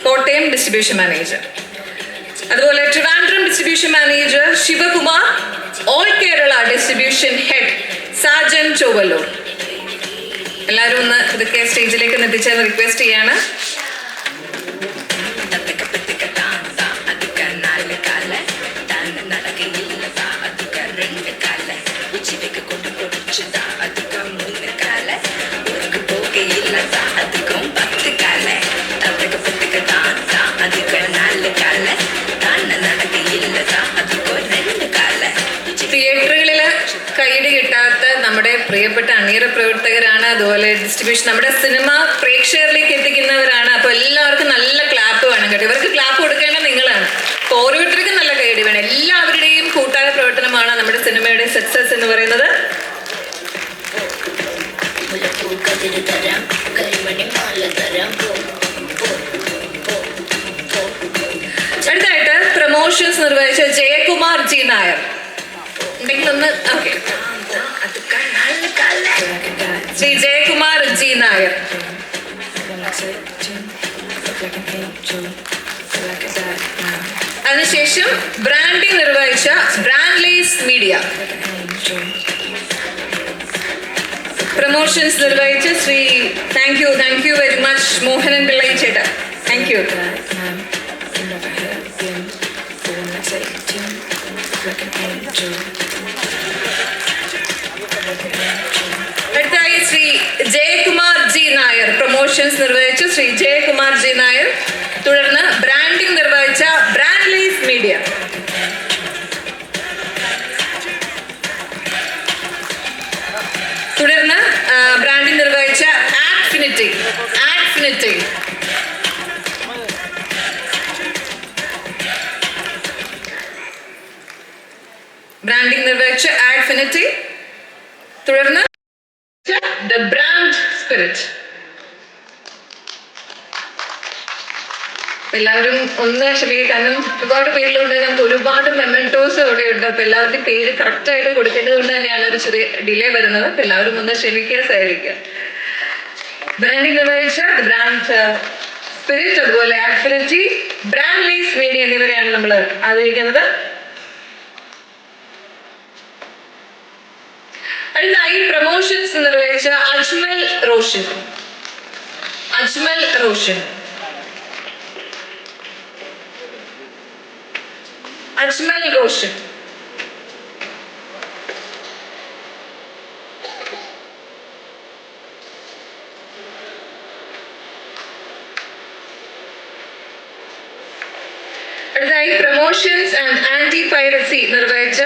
Kottayam distribution manager. അതുപോലെ Trivandrum distribution manager Sivakumar, all Kerala distribution head Sajan Chowalloor. എല്ലാവരും ഒന്ന് ഇതൊക്കെ സ്റ്റേജിലേക്ക് എത്തിച്ചേർന്ന് റിക്വസ്റ്റ് ചെയ്യാണ്. തിയേറ്ററുകളിൽ കൈയ്യടി കിട്ടാത്ത നമ്മുടെ പ്രിയപ്പെട്ട അണിയറ പ്രവർത്തകരാണ്. അതുപോലെ ഡിസ്ട്രിബ്യൂഷൻ നമ്മുടെ സിനിമ പ്രേക്ഷകരിലേക്ക് എത്തിക്കുന്നവരാണ്. അപ്പൊ എല്ലാവർക്കും നല്ല ക്ലാപ്പ് വേണം കേട്ടോ. ഇവർക്ക് ക്ലാപ്പ് കൊടുക്കേണ്ടത് നിങ്ങളാണ്. അപ്പൊ ഓരോരുത്തർക്കും നല്ല കൈയ്യടി വേണം. എല്ലാവരുടെയും കൂട്ടായ പ്രവർത്തനമാണ് നമ്മുടെ സിനിമയുടെ സക്സസ് എന്ന് പറയുന്നത്. അടുത്തായിട്ട് പ്രൊമോഷൻസ് നിർവഹിച്ച ജയകുമാർ ജി നായർ ഉണ്ടെങ്കിൽ ഒന്ന്. Okay, Shri Jayakumar G Nair. അതിനുശേഷം ബ്രാൻഡിംഗ് നിർവഹിച്ച ബ്രാൻഡ്ലേസ് മീഡിയ. പ്രൊമോഷൻസ് നിർവഹിച്ച Shri thank you very much Mohanan Pillai ചേട്ടാ. Thank you. അടുത്തായി Shri Jayakumar G Nair, promotion promotions നിർവഹിച്ച ശ്രീ ജയകുമാർ ജി നായർ. തുടർന്ന് ബ്രാൻഡിംഗ് നിർവഹിച്ച ബ്രാൻഡ് ലൈഫ് മീഡിയ. തുടർന്ന് ബ്രാൻഡിംഗ് നിർവഹിച്ച ആഡ്ഫിനിറ്റി. ബ്രാൻഡിംഗ് നിർവഹിച്ച ആഡ്ഫിനിറ്റി. തുടർന്ന് ദ ബ്രാൻഡ് സ്പിരിറ്റ്. എല്ലാവരും ഒന്ന് ക്ഷമിക്കുക, കാരണം ഒരുപാട് പേരിലുണ്ട്. നമുക്ക് ഒരുപാട് മെമെന്റോസ് അവിടെ ഉണ്ട്. അപ്പൊ എല്ലാവരുടെയും പേര് കറക്റ്റായിട്ട് കൊടുക്കേണ്ടത് കൊണ്ട് തന്നെയാണ് ഒരു ചെറിയ ഡിലേ വരുന്നത്. അപ്പൊ എല്ലാവരും ഒന്ന് ക്ഷമിക്കുക, സഹകരിക്കുക. ബ്രാൻഡിംഗ് നിർവഹിച്ച ബ്രാൻഡ് സ്പിരിറ്റ്, അതുപോലെ ആക്ടിവിറ്റി, ബ്രാൻഡ് ലൈഫ് മീഡിയ എന്നിവരെയാണ് നമ്മൾ ആദരിക്കുന്നത്. അടുത്തായി പ്രൊമോഷൻസ് നിർവഹിച്ച അജ്മൽ റോഷൻ. അടുത്തായി പ്രൊമോഷൻസ് ആൻഡ് ആന്റി പൈറസി നിർവഹിച്ച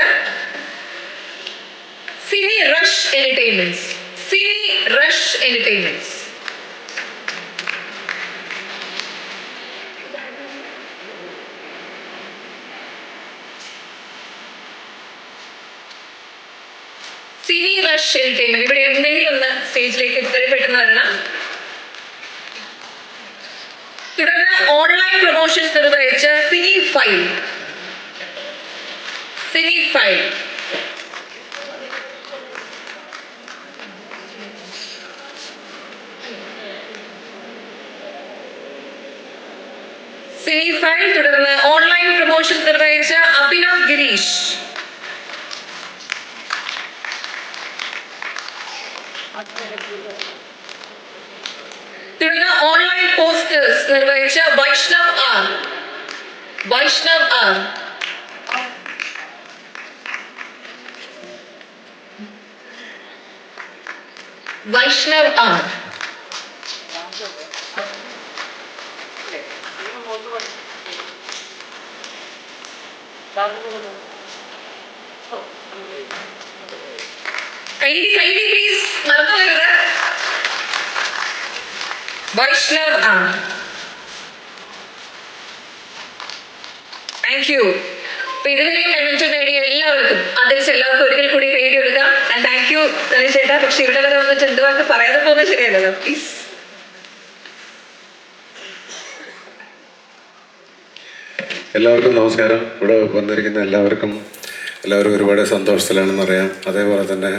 സിനി റഷ് എന്റർടൈൻമെന്റ്സ്. ഇവിടെ എന്തെങ്കിലും ഒന്ന് സ്റ്റേജിലേക്ക് പെട്ടെന്ന് വരണം. തുടർന്ന് ഓൺലൈൻ പ്രൊമോഷൻസ് നിർവഹിച്ച സിനി ഫൈവ്. തുടർന്ന് ഓൺലൈൻ പ്രൊമോഷൻസ് നിർവഹിച്ച അഭിനവ് ഗിരീഷ്. തുടർന്ന് ഓൺലൈൻ പോസ്റ്റേഴ്സ് നിർവഹിച്ച വൈഷ്ണവ് ആർ. പ്ലീസ് മറന്നു വരുന്നത് വൈഷ്ണവ് ആർ. Thank you. അപ്പൊ ഇതുവരെയും മെമെന്റോ നേടിയ എല്ലാവർക്കും എല്ലാവർക്കും ഒരിക്കൽ കൂടി പേര് കൊടുക്കാം. താങ്ക് യു ചേട്ടാ. പക്ഷെ ഇവിടെ വരെ വന്നിട്ട് എന്തുവാക്ക് പറയാതെ പോകുന്നത് ശരിയല്ലല്ലോ. പ്ലീസ്. എല്ലാവർക്കും നമസ്കാരം. ഇവിടെ വന്നിരിക്കുന്ന എല്ലാവരും ഒരുപാട് സന്തോഷത്തിലാണെന്നറിയാം. അതേപോലെ തന്നെ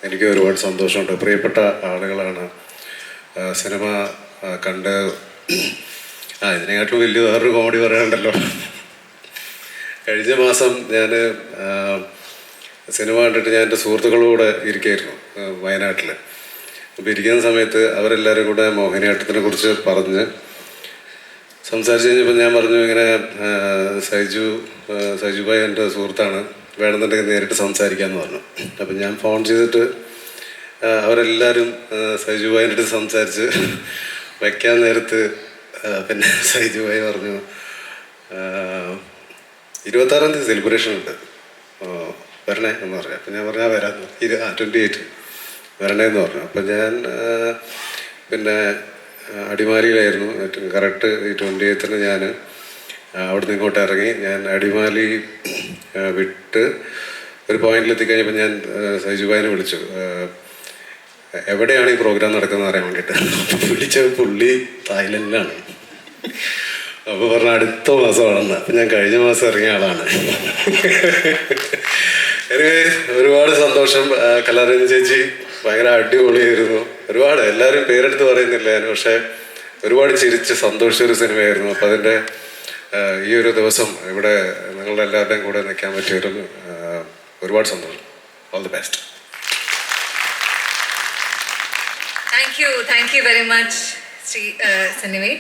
എനിക്ക് ഒരുപാട് സന്തോഷമുണ്ട്. പ്രിയപ്പെട്ട ആളുകളാണ്. സിനിമ കണ്ട് ഇതിനെക്കാട്ടും വലിയ വേറൊരു കോമഡി പറയാനുണ്ടല്ലോ. കഴിഞ്ഞ മാസം ഞാൻ സിനിമ കണ്ടിട്ട് ഞാൻ എൻ്റെ സുഹൃത്തുക്കളോട് ഇരിക്കുകയായിരുന്നു വയനാട്ടിൽ. അപ്പോൾ ഇരിക്കുന്ന സമയത്ത് അവരെല്ലാവരും കൂടെ മോഹിനിയാട്ടത്തിനെ കുറിച്ച് പറഞ്ഞ് സംസാരിച്ച് കഴിഞ്ഞപ്പോൾ ഞാൻ പറഞ്ഞു, ഇങ്ങനെ സൈജുഭായ് എൻ്റെ സുഹൃത്താണ്, വേണമെന്നുണ്ടെങ്കിൽ നേരിട്ട് സംസാരിക്കാമെന്ന് പറഞ്ഞു. അപ്പം ഞാൻ ഫോൺ ചെയ്തിട്ട് അവരെല്ലാവരും സൈജുഭായിൻ്റെ അടുത്ത് സംസാരിച്ച് വയ്ക്കാൻ നേരത്ത് പിന്നെ സൈജുഭായി പറഞ്ഞു, 26-ാം തീയതി സെലിബ്രേഷൻ ഉണ്ട്, വരണേ എന്ന് പറഞ്ഞു. അപ്പം ഞാൻ പറഞ്ഞാൽ വരാമെന്ന്. 28 വരണേന്ന് പറഞ്ഞു. അപ്പം ഞാൻ പിന്നെ അടിമാലിയിലായിരുന്നു. കറക്റ്റ് ഈ 28-ന് ഞാൻ അവിടെ നിന്ന് ഇങ്ങോട്ട് ഇറങ്ങി. ഞാൻ അടിമാലി വിട്ട് ഒരു പോയിന്റിലെത്തിക്കഴിഞ്ഞപ്പോൾ ഞാൻ സൈജുഭായിനെ വിളിച്ചു. എവിടെയാണ് ഈ പ്രോഗ്രാം നടക്കുന്നത് അറിയാൻ വേണ്ടിയിട്ട്. വിളിച്ച പുള്ളി തായ്ലൻഡിലാണ്. അപ്പോൾ പറഞ്ഞ അടുത്ത മാസമാണെന്ന്. അപ്പം ഞാൻ കഴിഞ്ഞ മാസം ഇറങ്ങിയ ആളാണ്. എനിക്ക് ഒരുപാട് സന്തോഷം. കലാരഞ്ജൻ ചേച്ചി ഭയങ്കര അടിപൊളിയായിരുന്നു. ഒരുപാട് എല്ലാവരും പേരെടുത്ത് പറയുന്നില്ല ഞാൻ, പക്ഷേ ഒരുപാട് ചിരിച്ച് സന്തോഷിച്ചൊരു സിനിമയായിരുന്നു. അപ്പം അതിൻ്റെ ഈ ഒരു ദിവസം ഇവിടെ നിങ്ങളുടെ എല്ലാവരുടെയും കൂടെ നിൽക്കാൻ പറ്റിയൊരു ഒരുപാട് സന്തോഷം. All the best. Thank you very much Shri സന്നിവേ.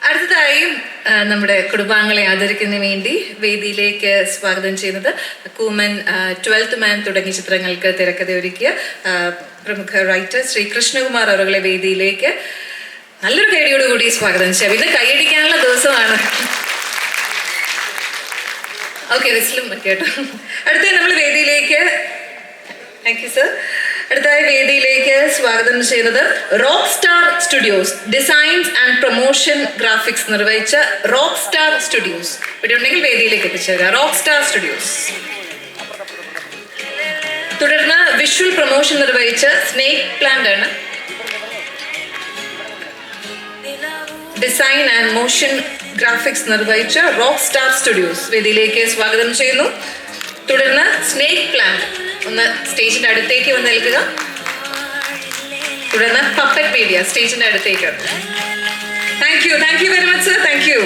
അടുത്തതായി നമ്മുടെ കുടുംബാംഗങ്ങളെ ആദരിക്കുന്നതിന് വേണ്ടി വേദിയിലേക്ക് സ്വാഗതം ചെയ്യുന്നത് കൂമൻ, 12th മാൻ തുടങ്ങിയ ചിത്രങ്ങൾക്ക് തിരക്കഥ ഒരുക്കിയ പ്രമുഖ റൈറ്റർ ശ്രീ കൃഷ്ണകുമാർ അവരുടെ വേദിയിലേക്ക് നല്ലൊരു കൈയടിയോടുകൂടി സ്വാഗതം ചെയ്യാം. ഇത് കൈയടിക്കാനുള്ള ദിവസമാണ്. ഓക്കെ, റിസ്ലും കേട്ടോ. അടുത്ത നമ്മൾ വേദിയിലേക്ക്, താങ്ക് യു സർ, അടുത്തായി വേദിയിലേക്ക് സ്വാഗതം ചെയ്യുന്നത് rock star studios designs and promotion graphics നിർവഹിച്ച റോക്ക് സ്റ്റാർ സ്റ്റുഡിയോസ്. ഇവിടെ ഉണ്ടെങ്കിൽ വേദിയിലേക്ക് എത്തിച്ചേരുക. Rock star studios. തുടർന്ന് വിഷ്വൽ പ്രൊമോഷൻ നിർവഹിച്ച സ്നേക് പ്ലാന്റ് ആണ്. ഡിസൈൻ ആൻഡ് മോഷൻ ഗ്രാഫിക്സ് നിർവഹിച്ച റോക്ക് സ്റ്റാർ സ്റ്റുഡിയോസ് വേദിയിലേക്ക് സ്വാഗതം ചെയ്യുന്നു. തുടർന്ന് സ്നേക് പ്ലാന്റ് ഒന്ന് സ്റ്റേജിന്റെ അടുത്തേക്ക് വന്ന് നിൽക്കുക. തുടർന്ന് പപ്പറ്റ് മീഡിയ സ്റ്റേജിന്റെ അടുത്തേക്ക്. Thank you very much sir, thank you.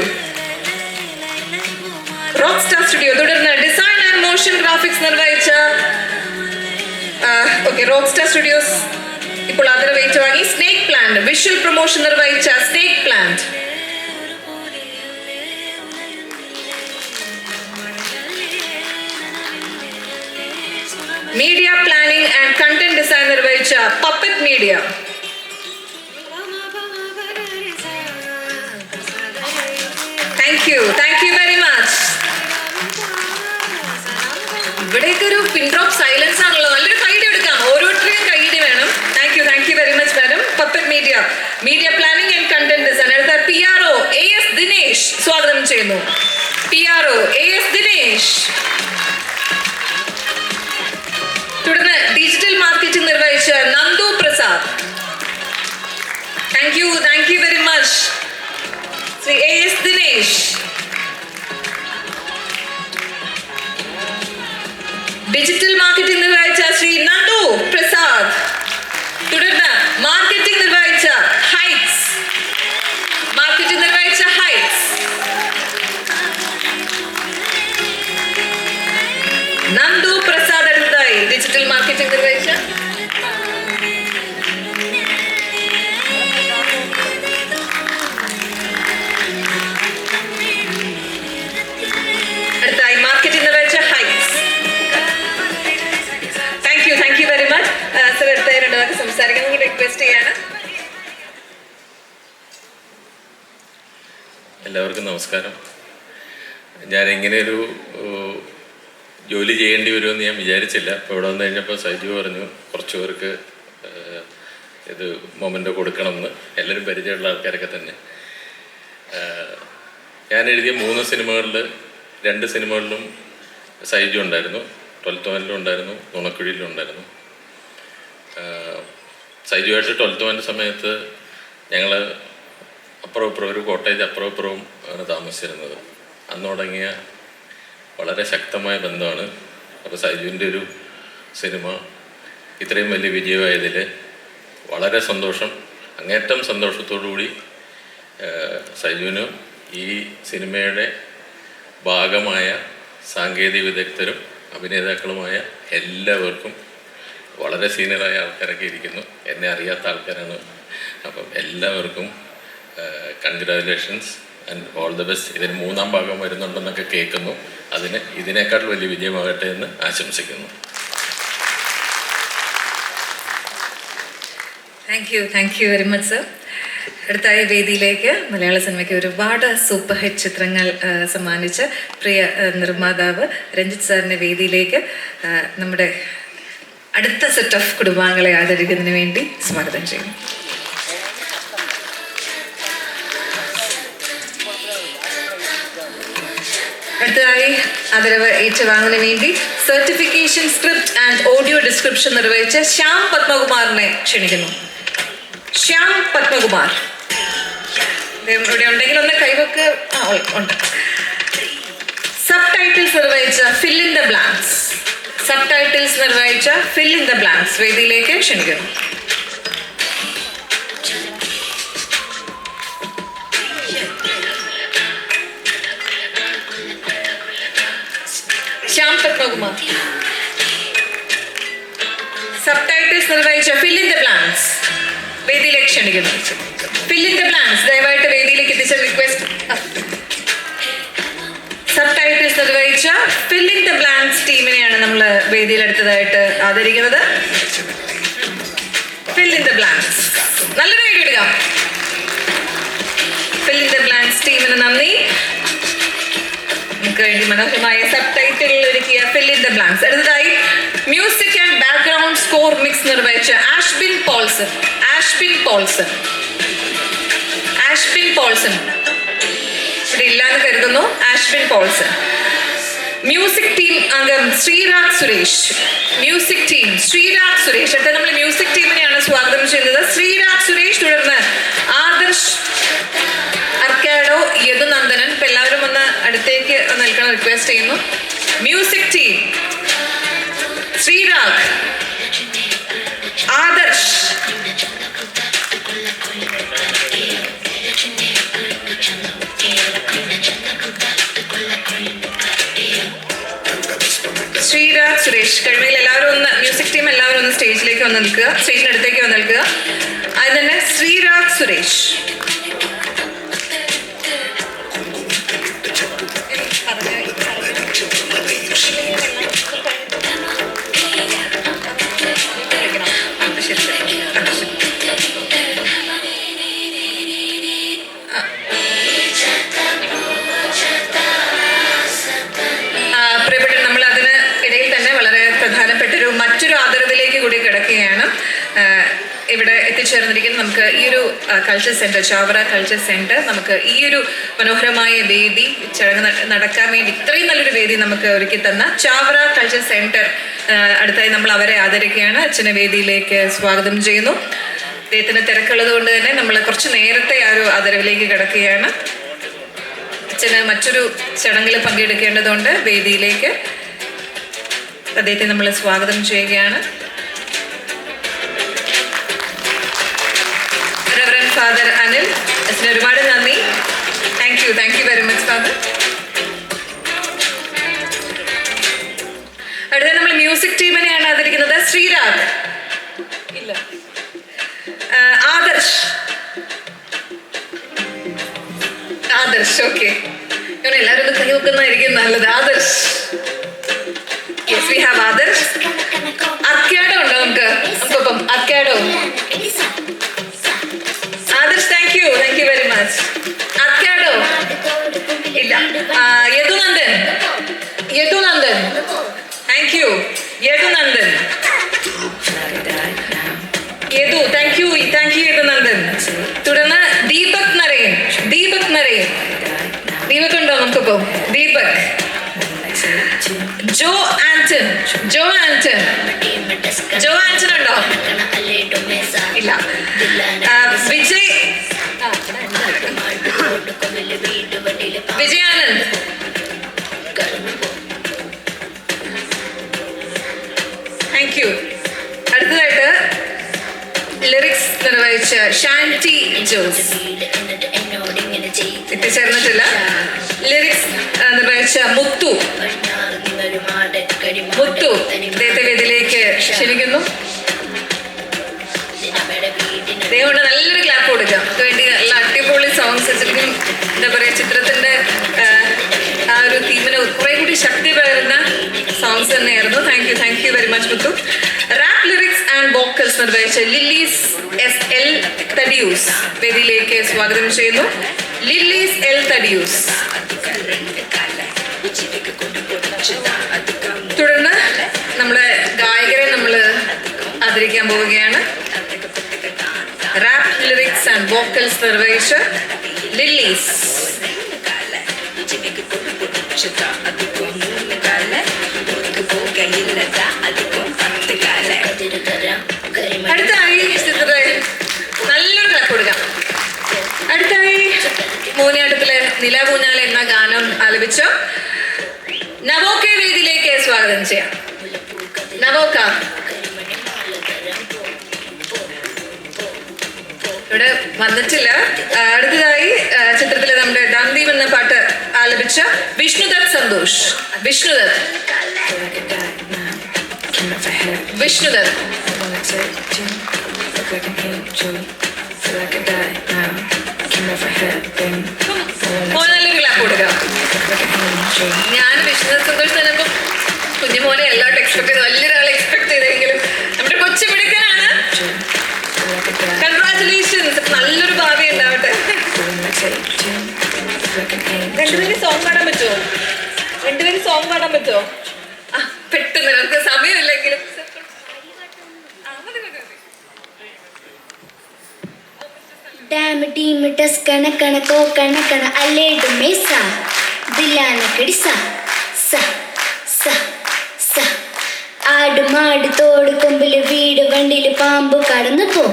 Rock star studio. തുടർന്ന് ഡിസൈൻ ആൻഡ് മോഷൻ ഗ്രാഫിക്സ് നിർവഹിച്ച റോക്ക് സ്റ്റാർ സ്റ്റുഡിയോസ് ഇപ്പോൾ ആദരവ് ഏറ്റുവാങ്ങി. സ്നേക് പ്ലാന്റ് വിഷ്വൽ പ്രൊമോഷൻ നിർവഹിച്ച snake plant. Media planning and content design നിർവഹിച്ച puppet media. Thank you very much. ഇവിടേക്ക് ഒരു പിൻ drop silence ആണല്ലോ. നല്ലൊരു കൈഡി എടുക്കാം, ഓരോരുത്തരെയും കൈഡി വേണം. Thank you very much madam. Puppet media, media planning and content design. അടുത്ത PRO AS ദിനേശ് സ്വാഗതം ചെയ്യുന്നു. PRO AS Dinesh. തുടർന്ന് ഡിജിറ്റൽ മാർക്കറ്റിംഗ് നിർവഹിച്ച Nandu Prasad. Thank you very much Shri AS Dinesh. Digital marketing നിർവഹിച്ച ശ്രീ നന്ദു പ്രസാദ്. തുടർന്ന് മാർക്കറ്റിംഗ് നിർവഹിച്ച ഹൈറ്റ്സ്. നന്ദു പ്രസാദ്. അടുത്തതായി ഡിജിറ്റൽ മാർക്കറ്റിംഗ് നിർവഹിച്ച മാർക്കറ്റിംഗ് നിർവഹിച്ച heights. Thank you very much sir. അടുത്ത രണ്ടു വാക്ക് സംസാരിക്കാൻ കൂടി റിക്വസ്റ്റ് ചെയ്യാണ്. എല്ലാവർക്കും നമസ്കാരം. ഞാൻ ഇങ്ങനെയൊരു ജോലി ചെയ്യേണ്ടി വരുമെന്ന് ഞാൻ വിചാരിച്ചില്ല. അപ്പോൾ ഇവിടെ വന്നു കഴിഞ്ഞപ്പോൾ സൈജു പറഞ്ഞു കുറച്ച് പേർക്ക് ഇത് മൊമെൻ്റ് കൊടുക്കണമെന്ന്. എല്ലാവരും പരിചയമുള്ള ആൾക്കാരൊക്കെ തന്നെ. ഞാൻ എഴുതിയ 3 സിനിമകളിൽ 2 സിനിമകളിലും സൈജു ഉണ്ടായിരുന്നു. 12th Manലും ഉണ്ടായിരുന്നു, നുണക്കുഴിയിലും ഉണ്ടായിരുന്നു. സൈജുവായിട്ട് 12th Man സമയത്ത് ഞങ്ങൾ അപ്പുറം ഇപ്പുറം ഒരു കോട്ടേജ് അപ്പുറം ഇപ്പുറവും ആണ് താമസിച്ചിരുന്നത്. അന്ന് തുടങ്ങിയ വളരെ ശക്തമായ ബന്ധമാണ്. അപ്പോൾ സൈജുവിൻ്റെ ഒരു സിനിമ ഇത്രയും വലിയ വിജയമായതിൽ വളരെ സന്തോഷം. അങ്ങേറ്റം സന്തോഷത്തോടുകൂടി സൈജുവിനും ഈ സിനിമയുടെ ഭാഗമായ സാങ്കേതിക വിദഗ്ധരും അഭിനേതാക്കളുമായ എല്ലാവർക്കും, വളരെ സീനിയറായ ആൾക്കാരൊക്കെ ഇരിക്കുന്നു, എന്നെ അറിയാത്ത ആൾക്കാരാണ്. അപ്പം എല്ലാവർക്കും congratulations and all the best. ഇതിന് 3ാം ഭാഗം വരുന്നുണ്ടെന്നൊക്കെ കേൾക്കുന്നു. അതിന് ഇതിനേക്കാൾ വലിയ വിജയമാകട്ടെ എന്ന് ആശംസിക്കുന്നു. Thank you very much sir. അടുത്തായി വേദിയിലേക്ക് മലയാള സിനിമയ്ക്ക് ഒരുപാട് സൂപ്പർ ഹിറ്റ് ചിത്രങ്ങൾ സമ്മാനിച്ച പ്രിയ നിർമ്മാതാവ് രഞ്ജിത്ത് സാറിൻ്റെ വേദിയിലേക്ക് നമ്മുടെ അടുത്ത സെറ്റ് ഓഫ് കുടുംബാംഗങ്ങളെ ആദരിക്കുന്നതിന് വേണ്ടി സ്വാഗതം ചെയ്യുന്നു. അടുത്തതായി ആദരവ് ഏറ്റുവാങ്ങുന്നതിന് വേണ്ടി certification script and audio description നിർവഹിച്ച ശ്യാം പത്മകുമാറിനെ ക്ഷണിക്കുന്നു. ശ്യാം പത്മകുമാർ ഇവിടെ ഉണ്ടെങ്കിൽ ഒന്ന് കൈവക്ക്. ഉണ്ട്. സബ് ടൈറ്റിൽസ് നിർവഹിച്ച ഫിൽ ഇൻ ദ ബ്ലാങ്ക്സ് വേദിയിലേക്ക് ക്ഷണിക്കുന്നു. ശ്യാം പത്മകുമാർ. സബ് ടൈറ്റിൽസ് നിർവഹിച്ച ഫിൽ ഇൻ ദ ബ്ലാങ്ക്സ് വേദിയിലേക്ക് ക്ഷണിക്കുന്നു. ഫിൽ ഇൻ ദ ബ്ലാങ്ക്സ് ദയവായിട്ട് വേദിയിലേക്ക് എത്തിച്ച റിക്വസ്റ്റ്. സബ് ടൈറ്റിൽസ് നിർവഹിച്ച ഫിൽ ഇൻ ദ ബ്ലാങ്ക്സ് ടീമിനെയാണ് നമ്മൾ വേദിയിൽ അടുത്തതായിട്ട് ആദരിക്കുന്നത്. Fill in the blanks. നല്ലൊരു വീഡിയോ എടുക്കാം. ചേട്ടന് നന്ദി. നമുക്ക് വേണ്ടി മനോഹരമായ സബ് ടൈറ്റിൽ ഒരുക്കിയ ഫിൽ ഇൻ ദ ബ്ലാങ്ക്സ്. അടുത്തതായി music and background score mix നിർവഹിച്ച ആഷ്ബിൻ പോൾസൺ. ഇവിടെ ഇല്ലാന്ന് കരുതുന്നു. ആഷ്ബിൻ പോൾസൺ. മ്യൂസിക് ടീം അംഗം ശ്രീരാഗ് സുരേഷ്. അടുത്ത നമ്മൾ മ്യൂസിക് ടീമിനെയാണ് സ്വാഗതം ചെയ്യുന്നത്. ശ്രീരാഗ് സുരേഷ്, തുടർന്ന് ആദർശ് അർക്കാഡോ, യദുനന്ദനൻ. ഇപ്പൊ എല്ലാവരും ഒന്ന് അടുത്തേക്ക് നിൽക്കണം റിക്വസ്റ്റ് ചെയ്യുന്നു. Music team Sreerag, Adarsh, Sreerag Suresh. കഴിവിൽ എല്ലാവരും ഒന്ന്, മ്യൂസിക് ടീം എല്ലാവരും ഒന്ന് സ്റ്റേജിലേക്ക് വന്ന് നിൽക്കുക, സ്റ്റേജിനടുത്തേക്ക് വന്ന് നിൽക്കുക. അത് തന്നെ ശ്രീരാഗ് സുരേഷ്. മറ്റൊരു ആദരവിലേക്ക് കൂടി കിടക്കുകയാണ്. ഇവിടെ എത്തിച്ചേർന്നിരിക്കുന്നത് നമുക്ക് ഈ ഒരു culture centre, Chavara culture centre, നമുക്ക് ഈ ഒരു മനോഹരമായ വേദി, ചടങ്ങ് നടക്കാൻ വേണ്ടി ഇത്രയും നല്ലൊരു വേദി നമുക്ക് ഒരുക്കി തന്ന ചാവറ കൾച്ചർ സെൻറ്റർ. അടുത്തായി നമ്മൾ അവരെ ആദരിക്കുകയാണ്. അച്ഛനെ വേദിയിലേക്ക് സ്വാഗതം ചെയ്യുന്നു. അദ്ദേഹത്തിന് തിരക്കുള്ളത് കൊണ്ട് തന്നെ നമ്മൾ കുറച്ച് നേരത്തെ ആ ഒരു ആദരവിലേക്ക് കിടക്കുകയാണ്. അച്ഛന് മറ്റൊരു ചടങ്ങിൽ പങ്കെടുക്കേണ്ടതുകൊണ്ട് വേദിയിലേക്ക് അദ്ദേഹത്തെ നമ്മൾ സ്വാഗതം ചെയ്യുകയാണ്. റെവറൻഡ് ഫാദർ അനിൽ, അച്ഛന് ഒരുപാട് നന്ദി. Thank you very much father. അടുത്ത നമ്മൾ മ്യൂസിക് ടീമിനെയാണ് ആദരിക്കുന്നത്. ശ്രീരാഗ്, ഇല്ല, ആദർശ്. ഓക്കെ, ഇവർ എല്ലാവരും ഒന്ന് കൈ വെക്കുന്നതായിരിക്കും നല്ലത്. Adarsh. Yes, we have others. Arcado ഉണ്ടോ നമുക്കിപ്പം? Arcado. Others, thank you very much. Arcado. ഇല്ല. Yadunandan. Thank you. Yadunandan. Thank you Yadunandan. തുടർന്ന് ദീപക് നരേൻ. ദീപക് ഉണ്ടോ നമുക്കിപ്പം? ദീപക്. ജോ ആന്റൺ ഉണ്ടോ? ഇല്ല. വിജയാനന്ദ്. Thank you. അടുത്തതായിട്ട് ലിറിക്സ് നിർവഹിച്ച ഷാന്റി ജോസ് എത്തിച്ചേർന്നിട്ടില്ല. ലിറിക്സ് നിർവഹിച്ച മുത്തു. അദ്ദേഹത്തെ വേദിയിലേക്ക് ക്ഷണിക്കുന്നു. അദ്ദേഹം നല്ലൊരു ക്ലാപ്പ് കൊടുക്കാം. നമുക്ക് വേണ്ടി നല്ല അടിപൊളി സോങ്സ് വെച്ചിരിക്കും. എന്താ പറയുക, ചിത്രത്തിന്റെ ആ ഒരു തീമിന് കുറെ കൂടി ശക്തി പകരുന്ന സോങ്സ് തന്നെയായിരുന്നു. Thank you very much Muthu. Rap lyrics and vocals നിർവഹിച്ച ലില്ലീസ് എൽ തടിയൂസ് വേദിയിലേക്ക് സ്വാഗതം ചെയ്യുന്നു. ലില്ലീസ് എൽ തടിയൂസ്. തുടർന്ന് നമ്മള് ഗായകരെ നമ്മൾ ആദരിക്കാൻ പോവുകയാണ്. റാപ്പ് ലിറിക്സ് ആൻഡ് വോക്കൽസ് നിർവഹിച്ച ലില്ലീസ്. അടുത്തായി നല്ലൊരു ക്ലാപ്പ് കൊടുക്കാം. അടുത്തായി മോഹിനിയാട്ടത്തിലെ നിലാവൂഞ്ഞാല എന്ന ഗാനം ആലപിച്ച നവോക്ക വേദിയിലേക്ക് സ്വാഗതം ചെയ്യാം. നവോക്ക ഇവിടെ വന്നിട്ടില്ല. അടുത്തതായി ചിത്രത്തിലെ നമ്മുടെ ദാന്ദീപ് എന്ന പാട്ട് ആലപിച്ച വിഷ്ണുദത്ത് സന്തോഷ്. വിഷ്ണുദത്ത്. നല്ലൊരു ക്ലാപ്പ് കൊടുക്കാം. ഞാൻ വിഷ്ണുദത്ത് സന്തോഷ് തന്നെ കുഞ്ഞുമോനെ എല്ലാവരും എക്സ്പെക്ട് ചെയ്ത്, വലിയൊരാളെ എക്സ്പെക്ട് ചെയ്തെങ്കിലും നമ്മുടെ കൊച്ചു പിടിക്കാനാണ്. കൺഗ്രാറ്റുലേഷൻസ്. നല്ലൊരു ഭാവി ഉണ്ടാവട്ടെ. രണ്ടുപേരും സോങ് പാടാൻ പറ്റുമോ? രണ്ടുപേരും സോങ് പാടാൻ പറ്റുമോ? ആ പെട്ടെന്ന്, നമുക്ക് സമയമില്ലെങ്കിലും. डैम टीम टस कण कण को कण कण अलेड में सा दिलान कड़ी सा सा सा सा आड माड तोड़ കൊമ്പിൽ വീട് വണ്ടിയിൽ പാമ്പ് കടന്നു പോ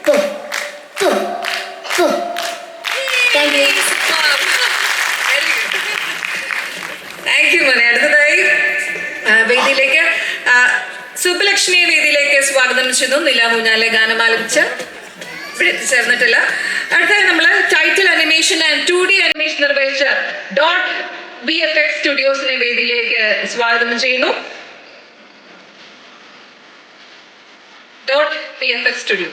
പോ പോ പോ. Thank you. താങ്ക് യു മോനെ. അടുത്തതായി വേദിയിലേക്ക് സുബ്ബലക്ഷ്മിയെ വേദിയിലേക്ക് സ്വാഗതം ചെയ്യുന്നു. നിലാമൂഞ്ഞാലെ ഗാനം ആലപിച്ച് ഇവിടെ എത്തിച്ചേർന്നിട്ടില്ല. അടുത്തതായി നമ്മൾ title animation and 2D animation നിർവഹിച്ച .VFX സ്റ്റുഡിയോസിനെ വേദിയിലേക്ക് സ്വാഗതം ചെയ്യുന്നു. .VFX studio.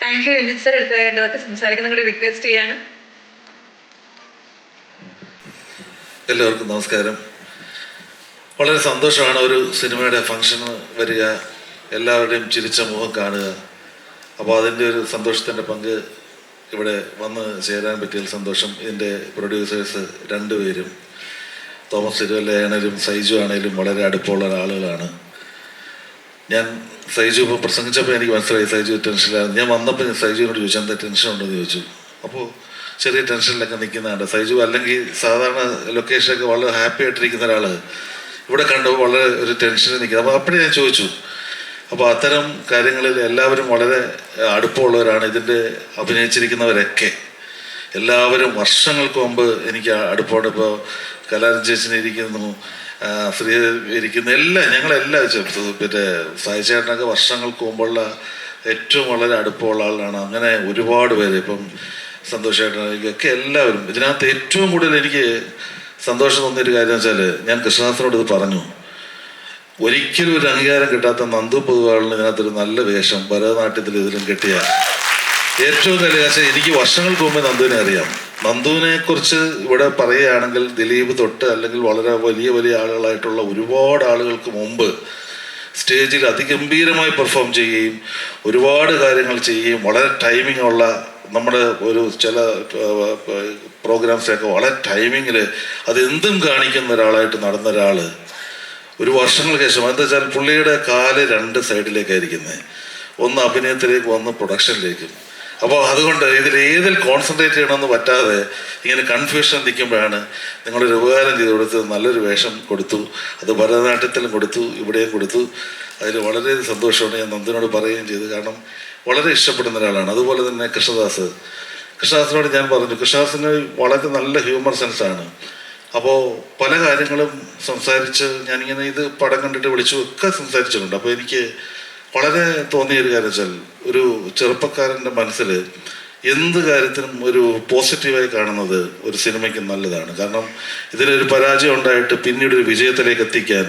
Thank you Ranjith sir. എടുത്തതൊക്കെ സംസാരിക്കുന്ന കൂടി റിക്വസ്റ്റ് ചെയ്യാണ്. എല്ലാവർക്കും നമസ്കാരം. വളരെ സന്തോഷമാണ് ഒരു സിനിമയുടെ ഫംഗ്ഷന് വരിക, എല്ലാവരുടെയും ചിരിച്ച മുഖം കാണുക. അപ്പോൾ അതിൻ്റെ ഒരു സന്തോഷത്തിൻ്റെ പങ്ക് ഇവിടെ വന്ന് ചേരാൻ പറ്റിയ സന്തോഷം. ഇതിൻ്റെ പ്രൊഡ്യൂസേഴ്സ് രണ്ടുപേരും, തോമസ് തിരുവല്ല ആണേലും സൈജു ആണേലും വളരെ അടുപ്പമുള്ള ആളുകളാണ്. ഞാൻ സൈജു ഇപ്പോൾ പ്രസംഗിച്ചപ്പോൾ എനിക്ക് മനസ്സിലായി സൈജു ടെൻഷനിലാണ്. ഞാൻ വന്നപ്പോൾ സൈജുവിനോട് ചോദിച്ചു എന്താ ടെൻഷൻ ഉണ്ടെന്ന് ചോദിച്ചു. അപ്പോൾ ചെറിയ ടെൻഷനിലൊക്കെ നിൽക്കുന്നതാണ് സൈജു. അല്ലെങ്കിൽ സാധാരണ ലൊക്കേഷനൊക്കെ വളരെ ഹാപ്പി ആയിട്ടിരിക്കുന്ന ഒരാൾ ഇവിടെ കണ്ടപ്പോൾ വളരെ ഒരു ടെൻഷനിൽ നിൽക്കുന്നത്. അപ്പോൾ അപ്പോഴേ ഞാൻ ചോദിച്ചു. അപ്പോൾ അത്തരം കാര്യങ്ങളിൽ എല്ലാവരും വളരെ അടുപ്പമുള്ളവരാണ്. ഇതിൻ്റെ അഭിനയിച്ചിരിക്കുന്നവരൊക്കെ എല്ലാവരും വർഷങ്ങൾക്ക് മുമ്പ് എനിക്ക് അടുപ്പമുണ്ട്. ഇപ്പോൾ കലാരൻ ചേച്ചിനെ ഇരിക്കുന്നു, ശ്രീ ഇരിക്കുന്ന ഞങ്ങളെല്ലാം പിന്നെ സായിച്ചേട്ടനൊക്കെ വർഷങ്ങൾക്ക് മുമ്പുള്ള ഏറ്റവും വളരെ അടുപ്പമുള്ള ആളാണ്. അങ്ങനെ ഒരുപാട് പേര്, ഇപ്പം സന്തോഷമായിട്ടൊക്കെ എല്ലാവരും. ഇതിനകത്ത് ഏറ്റവും കൂടുതൽ എനിക്ക് സന്തോഷം തോന്നിയൊരു കാര്യം വെച്ചാൽ, ഞാൻ കൃഷ്ണദാസിനോട് ഇത് പറഞ്ഞു, ഒരിക്കലും ഒരു അംഗീകാരം കിട്ടാത്ത നന്ദു പൊതുവാളിന് ഇതിനകത്തൊരു നല്ല വേഷം ഭരതനാട്യത്തിൽ ഇതിലും കിട്ടിയ ഏറ്റവും നല്ല കാര്യം. എനിക്ക് വർഷങ്ങൾക്ക് മുമ്പ് നന്ദുവിനെ അറിയാം. നന്ദുവിനെ കുറിച്ച് ഇവിടെ പറയുകയാണെങ്കിൽ ദിലീപ് തൊട്ട് അല്ലെങ്കിൽ വളരെ വലിയ വലിയ ആളുകളായിട്ടുള്ള ഒരുപാട് ആളുകൾക്ക് മുമ്പ് സ്റ്റേജിൽ അതിഗംഭീരമായി പെർഫോം ചെയ്യുകയും ഒരുപാട് കാര്യങ്ങൾ ചെയ്യുകയും വളരെ ടൈമിംഗ് ഉള്ള നമ്മുടെ ഒരു ചില പ്രോഗ്രാംസൊക്കെ വളരെ ടൈമിങ്ങിൽ അതെന്തും കാണിക്കുന്ന ഒരാളായിട്ട് നടന്ന ഒരാൾ ഒരു വർഷങ്ങൾക്ക് ശേഷം, എന്താ വെച്ചാൽ പുള്ളിയുടെ കാല് രണ്ട് സൈഡിലേക്കായിരിക്കുന്നത്, ഒന്ന് അഭിനയത്തിലേക്ക് ഒന്ന് പ്രൊഡക്ഷനിലേക്കും. അപ്പോൾ അതുകൊണ്ട് ഏതിൽ കോൺസെൻട്രേറ്റ് ചെയ്യണമെന്ന് പറ്റാതെ ഇങ്ങനെ കൺഫ്യൂഷൻ നിൽക്കുമ്പോഴാണ് നിങ്ങളൊരു ഉപകാരം ചെയ്ത് കൊടുത്ത് നല്ലൊരു വേഷം കൊടുത്തു. അത് ഭരതനാട്യത്തിലും കൊടുത്തു, ഇവിടെയും കൊടുത്തു. അതിൽ വളരെ സന്തോഷമാണ്. ഞാൻ നന്ദിനോട് പറയുകയും ചെയ്തു, കാരണം വളരെ ഇഷ്ടപ്പെടുന്ന ഒരാളാണ്. അതുപോലെ തന്നെ കൃഷ്ണദാസിനോട് ഞാൻ പറഞ്ഞു, കൃഷ്ണദാസിന് വളരെ നല്ല ഹ്യൂമർ സെൻസാണ്. അപ്പോൾ പല കാര്യങ്ങളും സംസാരിച്ച് ഞാനിങ്ങനെ ഇത് പടം കണ്ടിട്ട് വിളിച്ചു ഒക്കെ സംസാരിച്ചിട്ടുണ്ട്. അപ്പോൾ എനിക്ക് വളരെ തോന്നിയൊരു കാര്യം വെച്ചാൽ, ഒരു ചെറുപ്പക്കാരൻ്റെ മനസ്സിൽ എന്ത് കാര്യത്തിനും ഒരു പോസിറ്റീവായി കാണുന്നത് ഒരു സിനിമയ്ക്ക് നല്ലതാണ്. കാരണം ഇതിലൊരു പരാജയം ഉണ്ടായിട്ട് പിന്നീട് ഒരു വിജയത്തിലേക്ക് എത്തിക്കാൻ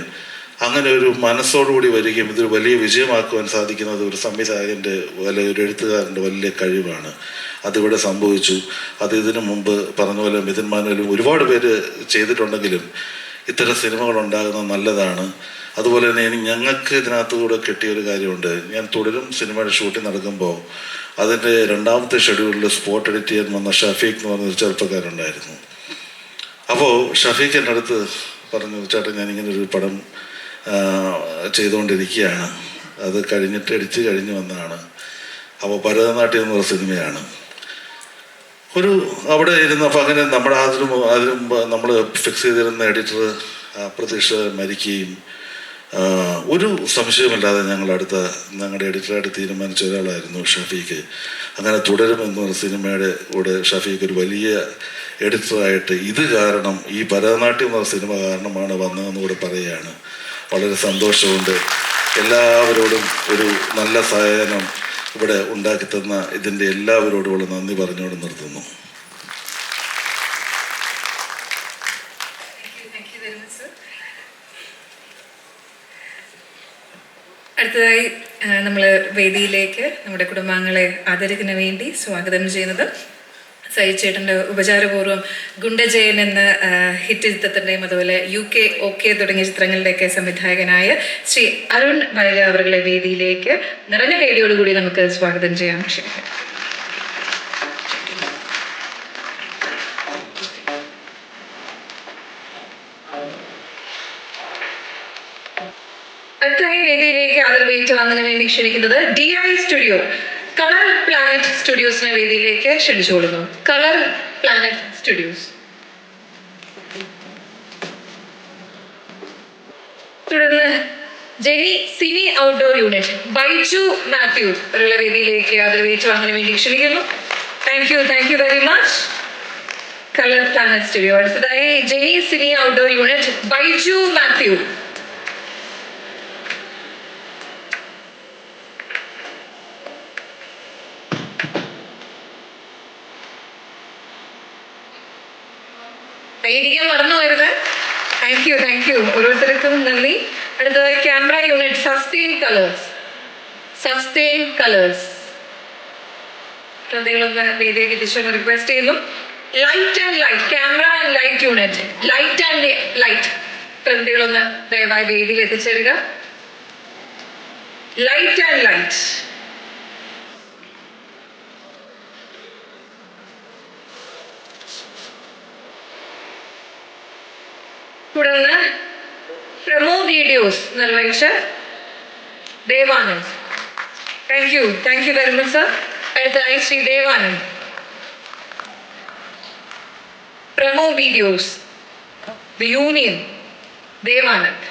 അങ്ങനെ ഒരു മനസ്സോടുകൂടി വരികയും ഇതൊരു വലിയ വിജയമാക്കുവാൻ സാധിക്കുന്നത് ഒരു സംവിധായകൻ്റെ അല്ലെങ്കിൽ ഒരു എഴുത്തുകാരൻ്റെ വലിയ കഴിവാണ്. അതിവിടെ സംഭവിച്ചു. അത് ഇതിനു മുമ്പ് പറഞ്ഞ പോലെ മിഥുൻ മാനുവലും ഒരുപാട് പേര് ചെയ്തിട്ടുണ്ടെങ്കിലും ഇത്തരം സിനിമകൾ ഉണ്ടാകുന്നത് നല്ലതാണ്. അതുപോലെ തന്നെ ഞങ്ങൾക്ക് ഇതിനകത്തുകൂടെ കിട്ടിയൊരു കാര്യമുണ്ട്. ഞാൻ തുടരും സിനിമയുടെ ഷൂട്ടിംഗ് നടക്കുമ്പോൾ അതിൻ്റെ രണ്ടാമത്തെ ഷെഡ്യൂളിൽ സ്പോട്ട് എഡിറ്റ് ചെയ്യാൻ വന്ന ഷഫീഖ് എന്ന് പറഞ്ഞൊരു ചെറുപ്പക്കാരുണ്ടായിരുന്നു. അപ്പോൾ ഷഫീഖ് എൻ്റെ അടുത്ത് പറഞ്ഞു, ചേട്ടൻ ഞാനിങ്ങനെ ഒരു പടം ചെയ്തുകൊണ്ടിരിക്കുകയാണ്, അത് കഴിഞ്ഞിട്ട് എഡിറ്റ് കഴിഞ്ഞ് വന്നതാണ്. അപ്പോൾ ഭരതനാട്യം എന്ന് പറഞ്ഞ സിനിമയാണ്. ഒരു അവിടെ ഇരുന്നപ്പോൾ അങ്ങനെ നമ്മുടെ അതിനും നമ്മൾ ഫിക്സ് ചെയ്തിരുന്ന എഡിറ്റർ അപ്രതീക്ഷ മരിക്കുകയും ഒരു സംശയമില്ലാതെ ഞങ്ങളുടെ എഡിറ്ററായിട്ട് തീരുമാനിച്ച ഒരാളായിരുന്നു ഷഫീഖ്. അങ്ങനെ തുടരും എന്ന് പറഞ്ഞ സിനിമയുടെ കൂടെ ഷഫീഖ് ഒരു വലിയ എഡിറ്ററായിട്ട് ഇത് കാരണം, ഈ ഭരതനാട്യം എന്ന സിനിമ കാരണമാണ് വന്നതെന്ന് കൂടെ പറയുകയാണ്. വളരെ സന്തോഷമുണ്ട്. എല്ലാവരോടും ഒരു നല്ല സഹായം ഇവിടെ ഉണ്ടാക്കി തന്ന ഇതിൻ്റെ എല്ലാവരോടുമുള്ള നന്ദി പറഞ്ഞുകൊണ്ട് നിർത്തുന്നു. അടുത്തതായി നമ്മൾ വേദിയിലേക്ക് നമ്മുടെ കുടുംബാംഗങ്ങളെ ആദരിക്കുന്നതിന് വേണ്ടി സ്വാഗതം ചെയ്യുന്നത് സൈചേട്ടൻ്റെ ഉപചാരപൂർവ്വം ഗുണ്ടജയൻ എന്ന ഹിറ്റ് ചിത്രത്തിൻ്റെയും അതുപോലെ UK OK തുടങ്ങിയ ചിത്രങ്ങളുടെയൊക്കെ സംവിധായകനായ ശ്രീ അരുൺ വൈഗ അവരുടെ വേദിയിലേക്ക് നിറഞ്ഞ കൈയോടുകൂടി നമുക്ക് സ്വാഗതം ചെയ്യാം. ക്ഷണിക്കാം. അടുത്തതായി വേദിയിലേക്ക് ആദരവേറ്റ് വാങ്ങുന്നതിന് വേണ്ടി ക്ഷണിക്കുന്നത് DI സ്റ്റുഡിയോ കളർ പ്ലാനറ്റ് സ്റ്റുഡിയോസിനെ വേദിയിലേക്ക് ക്ഷണിച്ചുകൊള്ളുന്നു. Colour planet studios. തുടർന്ന് Jeni cine outdoor unit Baiju Mathew അവരുടെ വേദിയിലേക്ക് ആദരവേറ്റ് വാങ്ങുന്നതിന് വേണ്ടി ക്ഷണിക്കുന്നു. Thank you very much. Colour planet studio. അടുത്തതായി Jeni cine outdoor unit Baiju Mathew. കൈയടിക്കാൻ മറന്നു വരുന്നത്. താങ്ക് യു ഓരോരുത്തർക്കും നന്ദി. അടുത്തതായി ക്യാമറ യൂണിറ്റ് സസ്റ്റെയിൻ കളേഴ്സ് പ്രതികളൊന്ന് വേദിയിലേക്ക് എത്തിച്ചു റിക്വസ്റ്റ് ചെയ്യുന്നു. Light and light camera and light unit light പ്രതികളൊന്ന് ദയവായി വേദിയിൽ എത്തിച്ചേരുക. Light and light. തുടർന്ന് പ്രമോ വീഡിയോസ് നിർവഹിച്ച Devanand. Thank you very much sir. അടുത്തതായി Shri Devanand. Promo videos the union Devanand.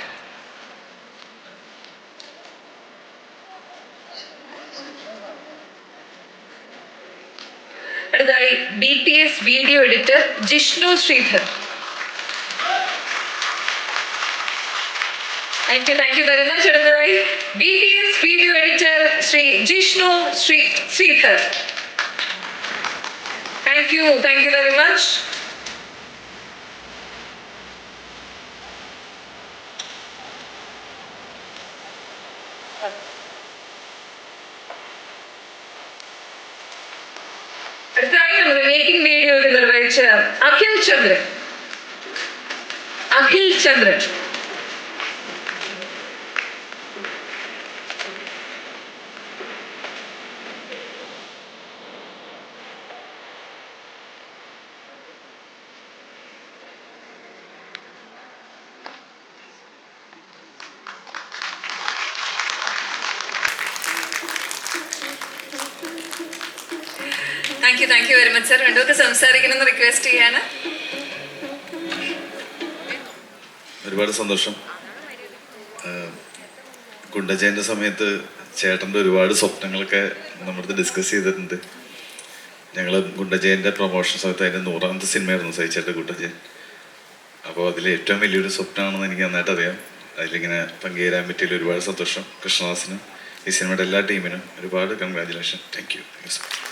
അടുത്തതായി BTS video editor Jishnu Sreedhar. Thank you very much. അടുത്തതായി BTS video editor Shri Jishnu Sreedhar. Thank you very much. അടുത്തതായി നമ്മുടെ മേക്കിംഗ് വീഡിയോ നിർവഹിച്ച Akhil Chandran. Thank you very much sir. രണ്ടുപേർക്ക് സംസാരിക്കണമെന്ന് request ചെയ്യാണ്. ഒരുപാട് സന്തോഷം. ഗുണ്ടജയൻ്റെ സമയത്ത് ചേട്ടൻ്റെ ഒരുപാട് സ്വപ്നങ്ങളൊക്കെ നമ്മളടുത്ത് ഡിസ്കസ് ചെയ്തിട്ടുണ്ട്. ഞങ്ങൾ ഗുണ്ടജയൻ്റെ പ്രൊമോഷൻ സമയത്ത് അതിൻ്റെ 100ാമത്തെ സിനിമയായിരുന്നു സഹിച്ചേട്ട ഗുണ്ടജയൻ. അപ്പോൾ അതിൽ ഏറ്റവും വലിയൊരു സ്വപ്നമാണെന്ന് എനിക്ക് നന്നായിട്ട് അറിയാം. അതിലിങ്ങനെ പങ്കുചേരാൻ പറ്റിയതിൽ ഒരുപാട് സന്തോഷം. കൃഷ്ണദാസിനും ഈ സിനിമയുടെ എല്ലാ ടീമിനും ഒരുപാട് congratulation. Thank you so much.